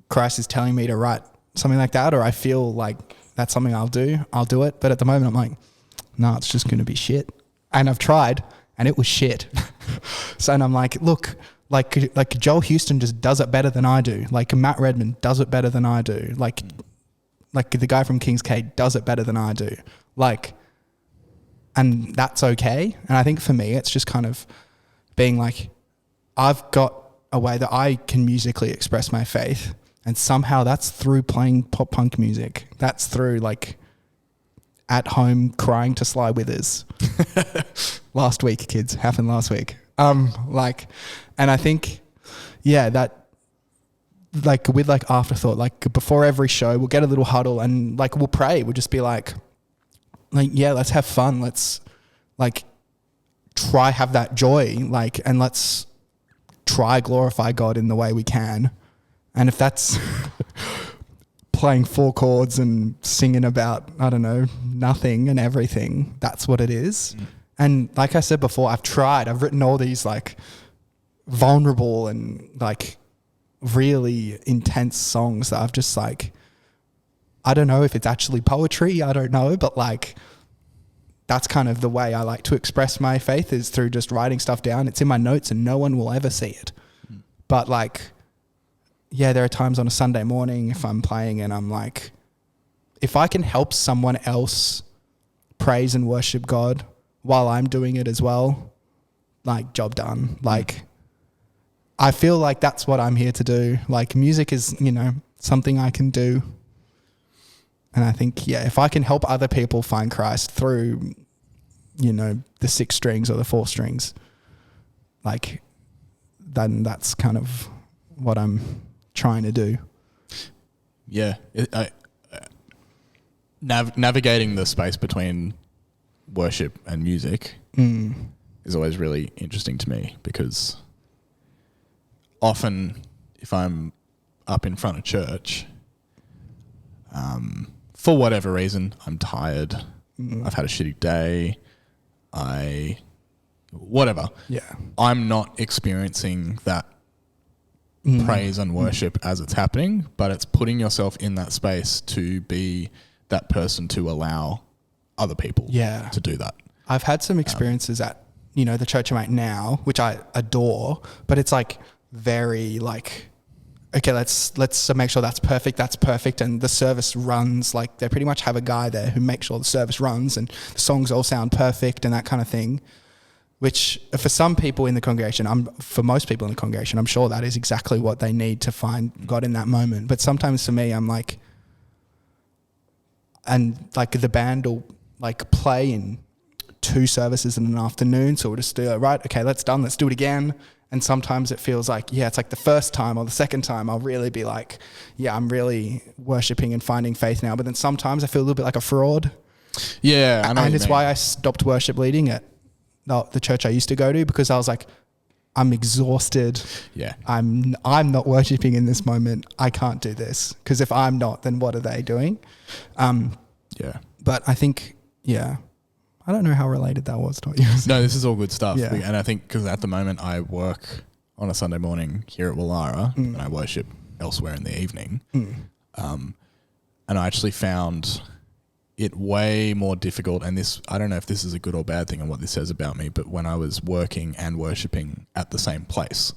Christ is telling me to write something like that, or I feel like that's something I'll do it. But at the moment I'm like, no, it's just going to be shit. And I've tried and it was shit. So, and I'm like, look, like Joel Houston just does it better than I do. Like Matt Redman does it better than I do. Like the guy from King's K does it better than I do. Like, and that's okay. And I think for me, it's just kind of being like, I've got a way that I can musically express my faith. And somehow that's through playing pop punk music. That's through like at home crying to Sly Withers. Last week, kids, happened last week. And I think, that like with like Afterthought, like before every show, we'll get a little huddle and like we'll pray. We'll just be like, let's have fun. Let's like try have that joy, like, and let's try glorify God in the way we can. And if that's playing 4 chords and singing about, I don't know, nothing and everything, that's what it is. And like I said before, I've written all these like vulnerable and like really intense songs that I've just like, I don't know if it's actually poetry, I don't know, but like that's kind of the way I like to express my faith is through just writing stuff down. It's in my notes and no one will ever see it. But like, there are times on a Sunday morning if I'm playing and I'm like, if I can help someone else praise and worship God while I'm doing it as well, like job done. Like I feel like that's what I'm here to do. Like music is, something I can do. And I think, if I can help other people find Christ through, the 6 strings or the 4 strings, like then that's kind of what I'm trying to do. Yeah. Navigating the space between worship and music is always really interesting to me because often if I'm up in front of church, for whatever reason, I'm tired. I've had a shitty day. Whatever. Yeah. I'm not experiencing that praise and worship as it's happening, but it's putting yourself in that space to be that person to allow other people to do that. I've had some experiences at, the church I'm at now, which I adore, but it's like very like, okay, let's make sure that's perfect. And the service runs, like they pretty much have a guy there who makes sure the service runs and the songs all sound perfect and that kind of thing, which for some people in the congregation, for most people in the congregation, I'm sure that is exactly what they need to find God in that moment. But sometimes for me, I'm like, and like the band will like play in 2 services in an afternoon. So we'll just do it, right, okay, let's do it again. And sometimes it feels like, it's like the first time or the second time I'll really be like, I'm really worshipping and finding faith now. But then sometimes I feel a little bit like a fraud. Yeah. And it's why I stopped worship leading at the church I used to go to, because I was like, I'm exhausted. Yeah. I'm not worshipping in this moment. I can't do this. Because if I'm not, then what are they doing? But I think, I don't know how related that was to what you were saying. No, this is all good stuff. Yeah. And I think because at the moment I work on a Sunday morning here at Wallara, and I worship elsewhere in the evening. And I actually found it way more difficult, and this, I don't know if this is a good or bad thing and what this says about me, but when I was working and worshipping at the same place,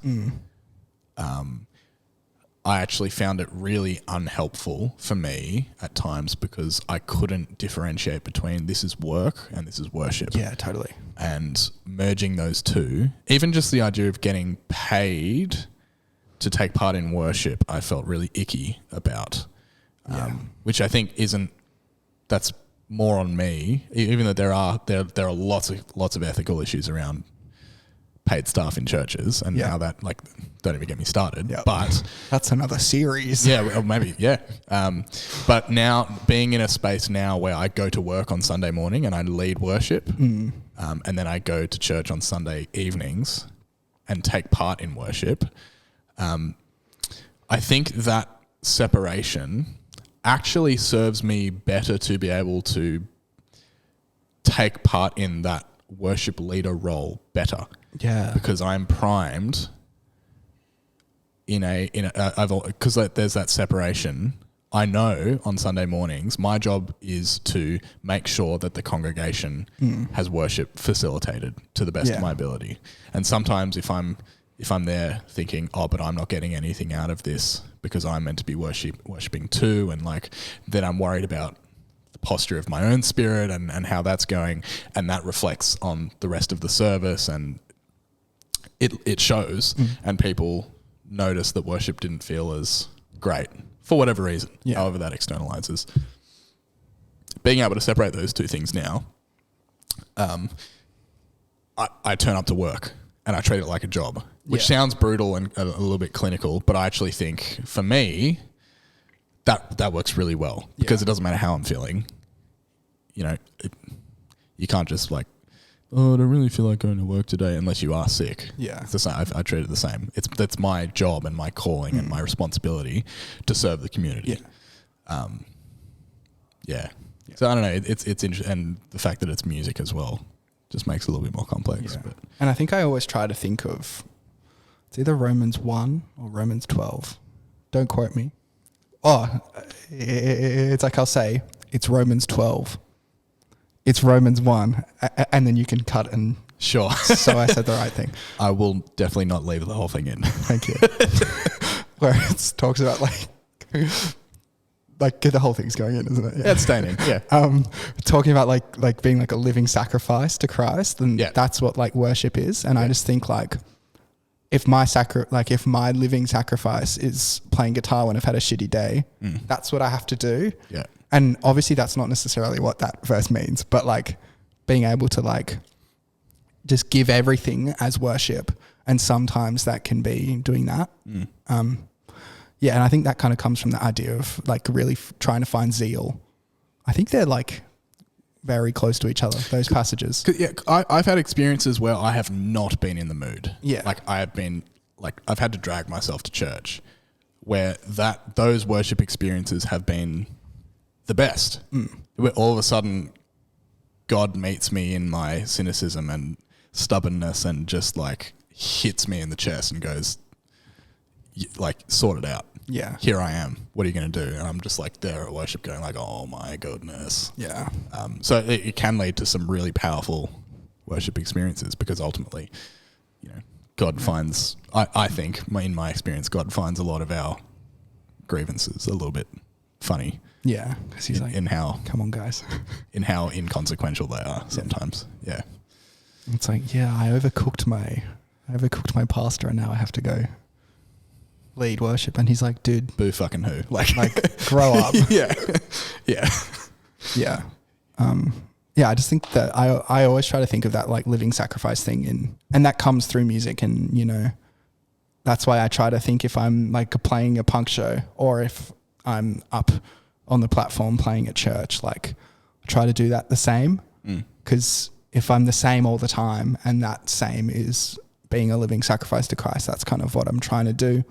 I actually found it really unhelpful for me at times because I couldn't differentiate between this is work and this is worship. Yeah, totally. And merging those two, even just the idea of getting paid to take part in worship, I felt really icky about, which I think that's more on me, even though there are lots of ethical issues around paid staff in churches and how that, like, don't even get me started. Yep. But that's another series. Yeah, well, maybe, yeah. But now being in a space now where I go to work on Sunday morning and I lead worship, and then I go to church on Sunday evenings and take part in worship, I think that separation actually serves me better to be able to take part in that worship leader role better. Yeah, because I'm primed because there's that separation. I know on Sunday mornings my job is to make sure that the congregation has worship facilitated to the best of my ability. And sometimes if I'm there thinking, oh, but I'm not getting anything out of this because I'm meant to be worshiping too, and like then I'm worried about the posture of my own spirit and how that's going, and that reflects on the rest of the service, and it shows, and people notice that worship didn't feel as great for whatever reason, however that externalizes. Being able to separate those two things now, I turn up to work and I treat it like a job, which sounds brutal and a little bit clinical, but I actually think for me that works really well because it doesn't matter how I'm feeling. You know, you can't just like, oh, I don't really feel like going to work today unless you are sick. Yeah. It's the same. I treat it the same. That's my job and my calling and my responsibility to serve the community. Yeah. So I don't know. It's interesting. And the fact that it's music as well just makes it a little bit more complex. Yeah. But. And I think I always try to think of, it's either Romans 1 or Romans 12. Don't quote me. Oh, it's like I'll say, it's Romans 12. It's Romans 1, and then you can cut and... Sure. So I said the right thing. I will definitely not leave the whole thing in. Thank you. Where it talks about like the whole thing's going in, isn't it? Yeah, it's staying in, yeah. Talking about like being like a living sacrifice to Christ, and that's what like worship is. And I just think like if my living sacrifice is playing guitar when I've had a shitty day, that's what I have to do. Yeah. And obviously that's not necessarily what that verse means, but like being able to like just give everything as worship, and sometimes that can be doing that. And I think that kind of comes from the idea of like really trying to find zeal. I think they're like very close to each other, those passages. Yeah, I've had experiences where I have not been in the mood. Yeah. Like I've had to drag myself to church where those worship experiences have been the best. Where all of a sudden God meets me in my cynicism and stubbornness and just like hits me in the chest and goes, like, sort it out. Yeah. Here I am. What are you going to do? And I'm just like there at worship going like, oh my goodness. Yeah. So it can lead to some really powerful worship experiences because ultimately, you know, God finds, I think in my experience, God finds a lot of our grievances a little bit funny. Yeah, because he's in how, come on, guys, in how inconsequential they are sometimes. Yeah, it's like, I overcooked my pasta, and now I have to go lead worship, and he's like, dude, boo fucking who? Like grow up. Yeah. I just think that I always try to think of that like living sacrifice thing, and that comes through music, and you know, that's why I try to think if I'm like playing a punk show or if I'm up on the platform playing at church, like I try to do that the same, because if I'm the same all the time and that same is being a living sacrifice to Christ, that's kind of what I'm trying to do.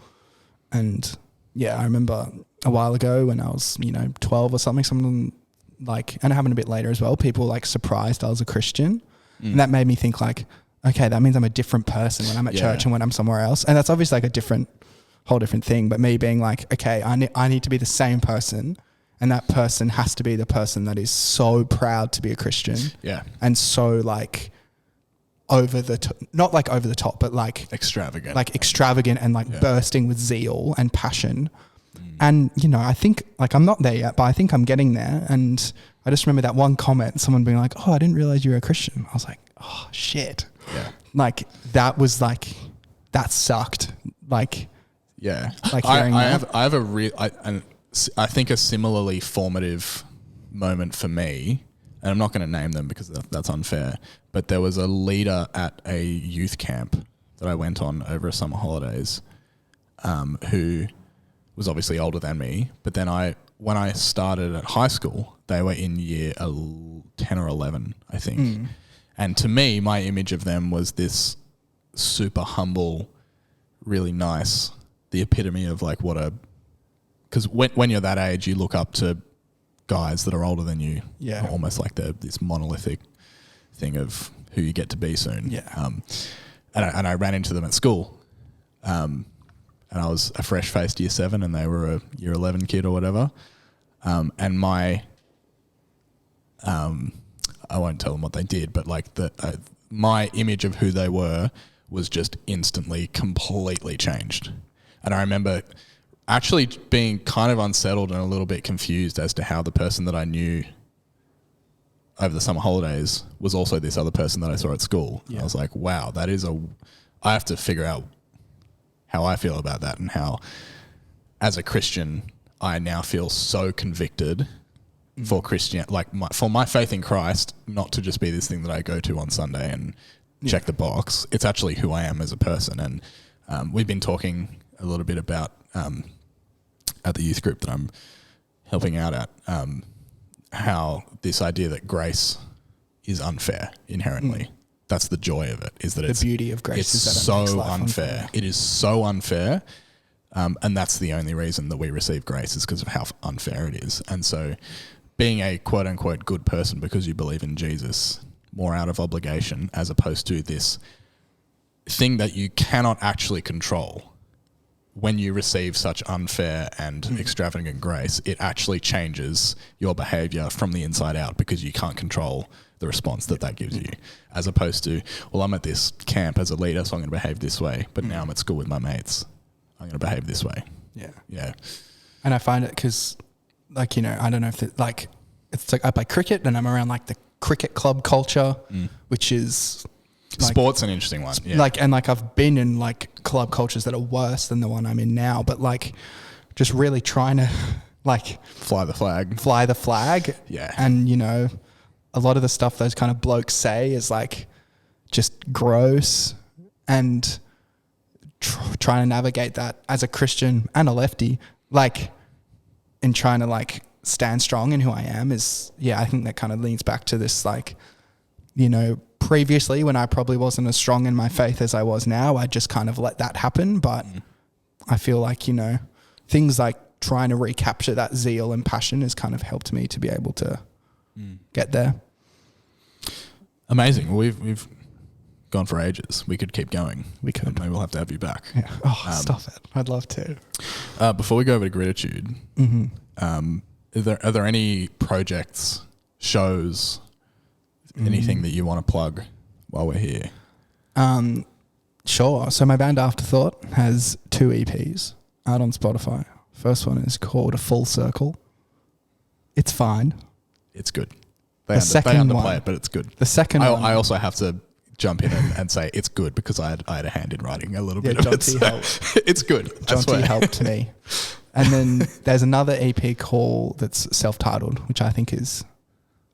And I remember a while ago when I was, 12 or something like, and it happened a bit later as well, people like surprised I was a Christian. And that made me think like, okay, that means I'm a different person when I'm at church and when I'm somewhere else. And that's obviously like a whole different thing. But me being like, okay, I need to be the same person. And that person has to be the person that is so proud to be a Christian. Yeah. And so like over the top, not like over the top, but like extravagant. Like extravagant and like bursting with zeal and passion. And, you know, I think like I'm not there yet, but I think I'm getting there. And I just remember that one comment, someone being like, oh, I didn't realize you were a Christian. I was like, oh, shit. Yeah. Like that was like, that sucked. Like, yeah. Like hearing I think a similarly formative moment for me, and I'm not going to name them because that's unfair, but there was a leader at a youth camp that I went on over summer holidays who was obviously older than me, but then when I started at high school, they were in year 10 or 11, I think. And to me, my image of them was this super humble, really nice, the epitome of like because when you're that age, you look up to guys that are older than you, almost like this monolithic thing of who you get to be soon. Yeah. And I ran into them at school. And I was a fresh-faced year 7 and they were a year 11 kid or whatever. And I won't tell them what they did, but like my image of who they were was just instantly completely changed. And I remember actually being kind of unsettled and a little bit confused as to how the person that I knew over the summer holidays was also this other person that I saw at school. Yeah. I was like, wow, I have to figure out how I feel about that, and how as a Christian I now feel so convicted for Christian, like for my faith in Christ, not to just be this thing that I go to on Sunday and check the box. It's actually who I am as a person. And we've been talking a little bit about at the youth group that I'm helping out at, how this idea that grace is unfair inherently. That's the joy of it, is that the beauty of grace is that it's so unfair. It is so unfair. And that's the only reason that we receive grace, is because of how unfair it is. And so being a quote unquote good person because you believe in Jesus, more out of obligation, as opposed to this thing that you cannot actually control. When you receive such unfair and extravagant grace, it actually changes your behavior from the inside out, because you can't control the response that gives you, as opposed to, well, I'm at this camp as a leader, so I'm going to behave this way, but now I'm at school with my mates, I'm going to behave this way. Yeah. And I find it because, like, you know, I don't know if it's like I play cricket and I'm around like the cricket club culture, which is like, sport's an interesting one. Yeah. Like, and like I've been in like club cultures that are worse than the one I'm in now, but like just really trying to like fly the flag. Yeah. And, you know, a lot of the stuff those kind of blokes say is like just gross, and trying to navigate that as a Christian and a lefty, like, in trying to like stand strong in who I am is, I think that kind of leans back to this, like, you know, previously when I probably wasn't as strong in my faith as I was now, I just kind of let that happen. But I feel like, you know, things like trying to recapture that zeal and passion has kind of helped me to be able to get there. Amazing. We've gone for ages. We could keep going. We could. Maybe we'll have to have you back. Yeah. Oh, stop it. I'd love to. Before we go over to Gratitude, are there any projects, shows, anything that you want to plug while we're here? Sure. So my band Afterthought has 2 EPs out on Spotify. First one is called A Full Circle. It's fine. It's good. They underplay one, it, but it's good. The second one. I also have to jump in and say it's good, because I had a hand in writing a little bit of Jonty it. Helped. It's good. Jonty helped me. And then there's another EP that's self-titled, which I think is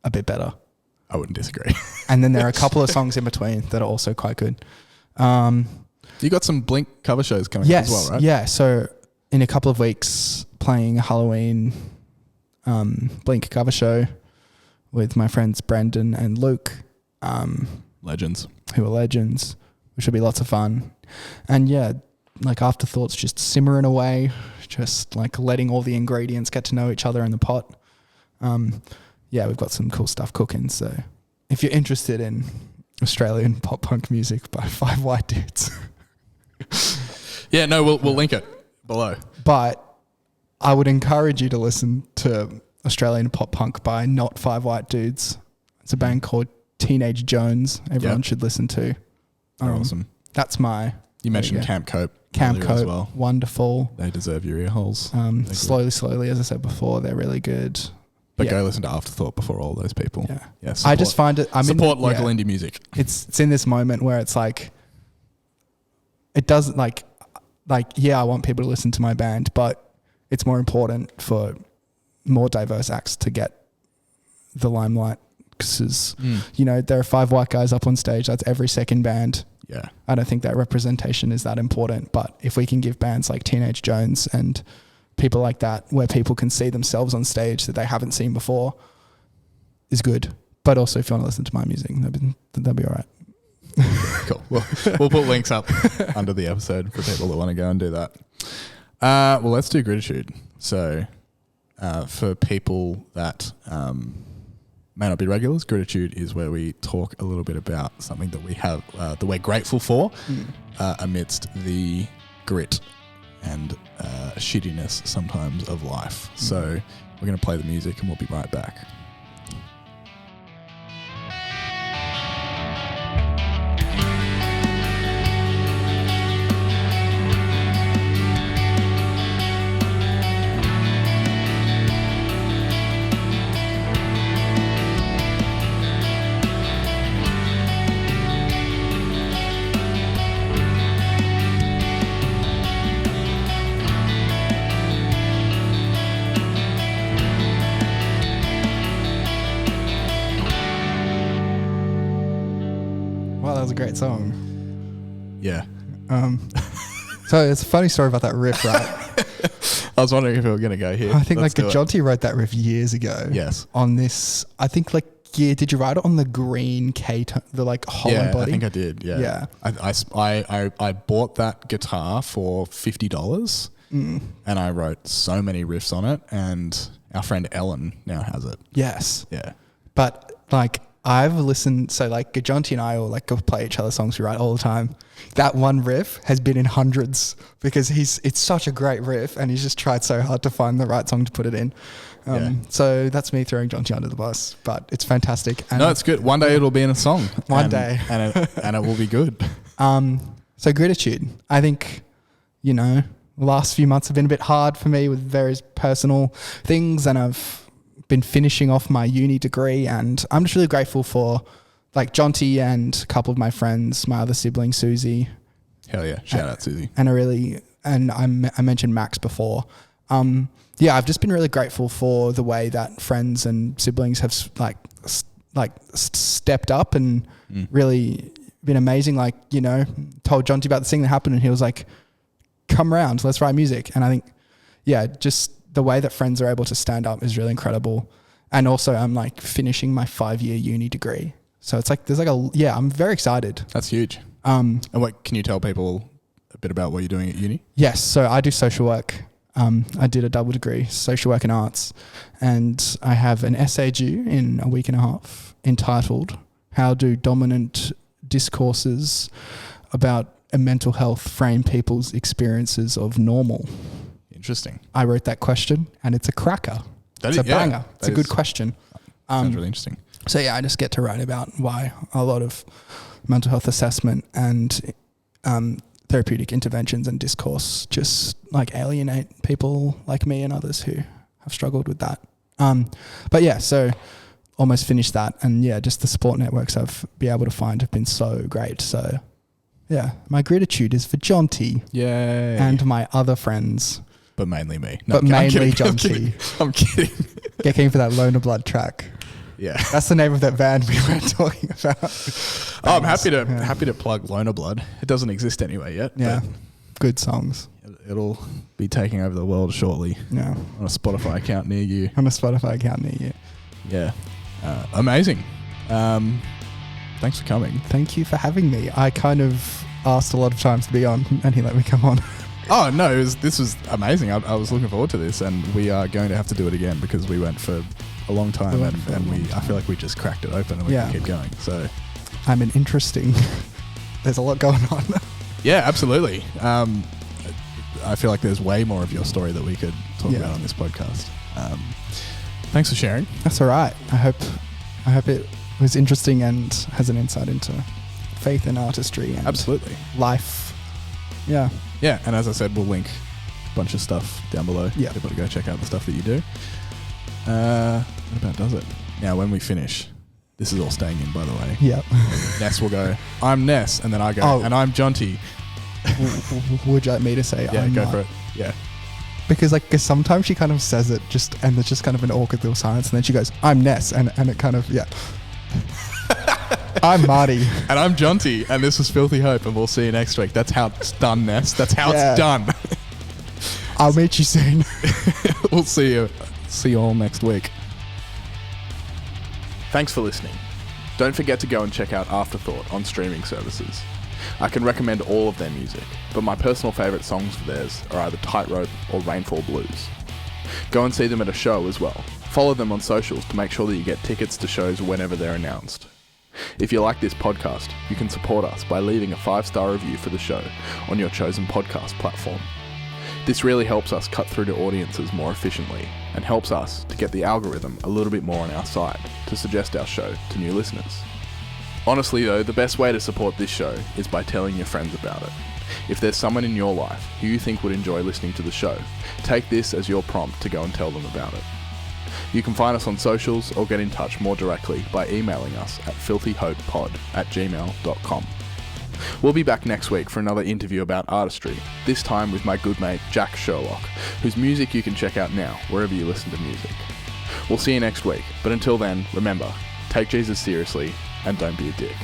a bit better. I wouldn't disagree. And then there are a couple of songs in between that are also quite good. You got some Blink cover shows coming up as well, right? Yeah. So in a couple of weeks, playing a Halloween Blink cover show with my friends Brendan and Luke. Legends. Who are legends, which will be lots of fun. And like Afterthoughts just simmering away, just like letting all the ingredients get to know each other in the pot. We've got some cool stuff cooking. So if you're interested in Australian pop punk music by 5 white dudes. Yeah, no, we'll link it below. But I would encourage you to listen to Australian pop punk by not 5 white dudes. It's a band called Teenage Jones. Everyone should listen to. They're awesome. That's my... You mentioned Camp Cope. Camp Cope, as well. Wonderful. They deserve your ear holes. Slowly, as I said before, they're really good. But go listen to Afterthought before all those people. Yeah. I just find it... support local indie music. It's in this moment where it's like... It doesn't like, I want people to listen to my band, but it's more important for more diverse acts to get the limelight. Because, there are 5 white guys up on stage. That's every second band. Yeah. I don't think that representation is that important. But if we can give bands like Teenage Jones and people like that, where people can see themselves on stage that they haven't seen before, is good. But also, if you want to listen to my music, that'd be all right. Cool. We'll put links up under the episode for people that want to go and do that. Well, let's do Gratitude. So, for people that may not be regulars, Gratitude is where we talk a little bit about something that we have that we're grateful for amidst the grit and shittiness sometimes of life. So we're going to play the music and we'll be right back. Great song. Yeah. So it's a funny story about that riff, right? I was wondering if we were going to go here. I think Jonty wrote that riff years ago. Yes. On this, I think did you write it on the green the hollow body? I think I did. Yeah. Yeah. I bought that guitar for $50 and I wrote so many riffs on it, and our friend Ellen now has it. Yes. Yeah. But I've listened, so Jonty and I all go play each other's songs we write all the time. That one riff has been in hundreds because it's such a great riff and he's just tried so hard to find the right song to put it in. So that's me throwing Jonty under the bus, but it's fantastic. And no, it's good. One day it'll be in a song. One day. And it will be good. So Gratitude, I think, the last few months have been a bit hard for me with various personal things, and I've been finishing off my uni degree, and I'm just really grateful for Jonty and a couple of my friends, my other sibling Susie. Hell yeah. Shout out Susie. And I mentioned Max before. I've just been really grateful for the way that friends and siblings have stepped up and really been amazing. Told Jonty about the thing that happened and he was like, come around, let's write music. And I think, just the way that friends are able to stand up is really incredible. And also I'm finishing my 5-year uni degree. So it's I'm very excited. That's huge. And what can you tell people a bit about what you're doing at uni? Yes. So I do social work. I did a double degree, social work and arts. And I have an essay due in a week and a half entitled, How Do Dominant Discourses About Mental Health Frame People's Experiences of Normal? Interesting. I wrote that question and it's a cracker. It's a banger. It's a good question. Sounds really interesting. So I just get to write about why a lot of mental health assessment and therapeutic interventions and discourse just alienate people like me and others who have struggled with that. So almost finished that, and just the support networks I've been able to find have been so great. So my gratitude is for Jonty. Yay. And my other friends. But mainly me. No, mainly Jonty. I'm kidding. Get keen for that Loner Blood track. Yeah. That's the name of that band we were talking about. I'm happy to plug Loner Blood. It doesn't exist anyway yet. Yeah. Good songs. It'll be taking over the world shortly. Yeah. On a Spotify account near you. Yeah. Amazing. Thanks for coming. Thank you for having me. I kind of asked a lot of times to be on and he let me come on. Oh, no, this was amazing. I was looking forward to this, and we are going to have to do it again because we went for a long time and I feel like we just cracked it open and we can keep going. So I'm an interesting... There's a lot going on. Yeah, absolutely. I feel like there's way more of your story that we could talk about on this podcast. Thanks for sharing. That's all right. I hope it was interesting and has an insight into faith and artistry and absolutely life. Yeah. Yeah, and as I said, we'll link a bunch of stuff down below. Yeah. People to go check out the stuff that you do. That about does it. Now, when we finish, this is all staying in, by the way. Yeah. Ness will go, I'm Ness, and then I go, and I'm Jonty. Would you like me to say I'm go not? for it. Yeah. Because sometimes she kind of says it and there's just kind of an awkward little silence, and then she goes, I'm Ness, and it kind of, I'm Marty. And I'm Jonty, and this is Filthy Hope, and we'll see you next week. That's how it's done, Ness. That's how it's done. I'll meet you soon. We'll see you all next week. Thanks for listening. Don't forget to go and check out Afterthought on streaming services. I can recommend all of their music, but my personal favourite songs of theirs are either Tightrope or Rainfall Blues. Go and see them at a show as well. Follow them on socials to make sure that you get tickets to shows whenever they're announced. If you like this podcast, you can support us by leaving a 5-star review for the show on your chosen podcast platform. This really helps us cut through to audiences more efficiently and helps us to get the algorithm a little bit more on our side to suggest our show to new listeners. Honestly though, the best way to support this show is by telling your friends about it. If there's someone in your life who you think would enjoy listening to the show, take this as your prompt to go and tell them about it. You can find us on socials or get in touch more directly by emailing us at filthyhopepod@gmail.com. We'll be back next week for another interview about artistry, this time with my good mate Jack Sherlock, whose music you can check out now wherever you listen to music. We'll see you next week, but until then, remember, take Jesus seriously and don't be a dick.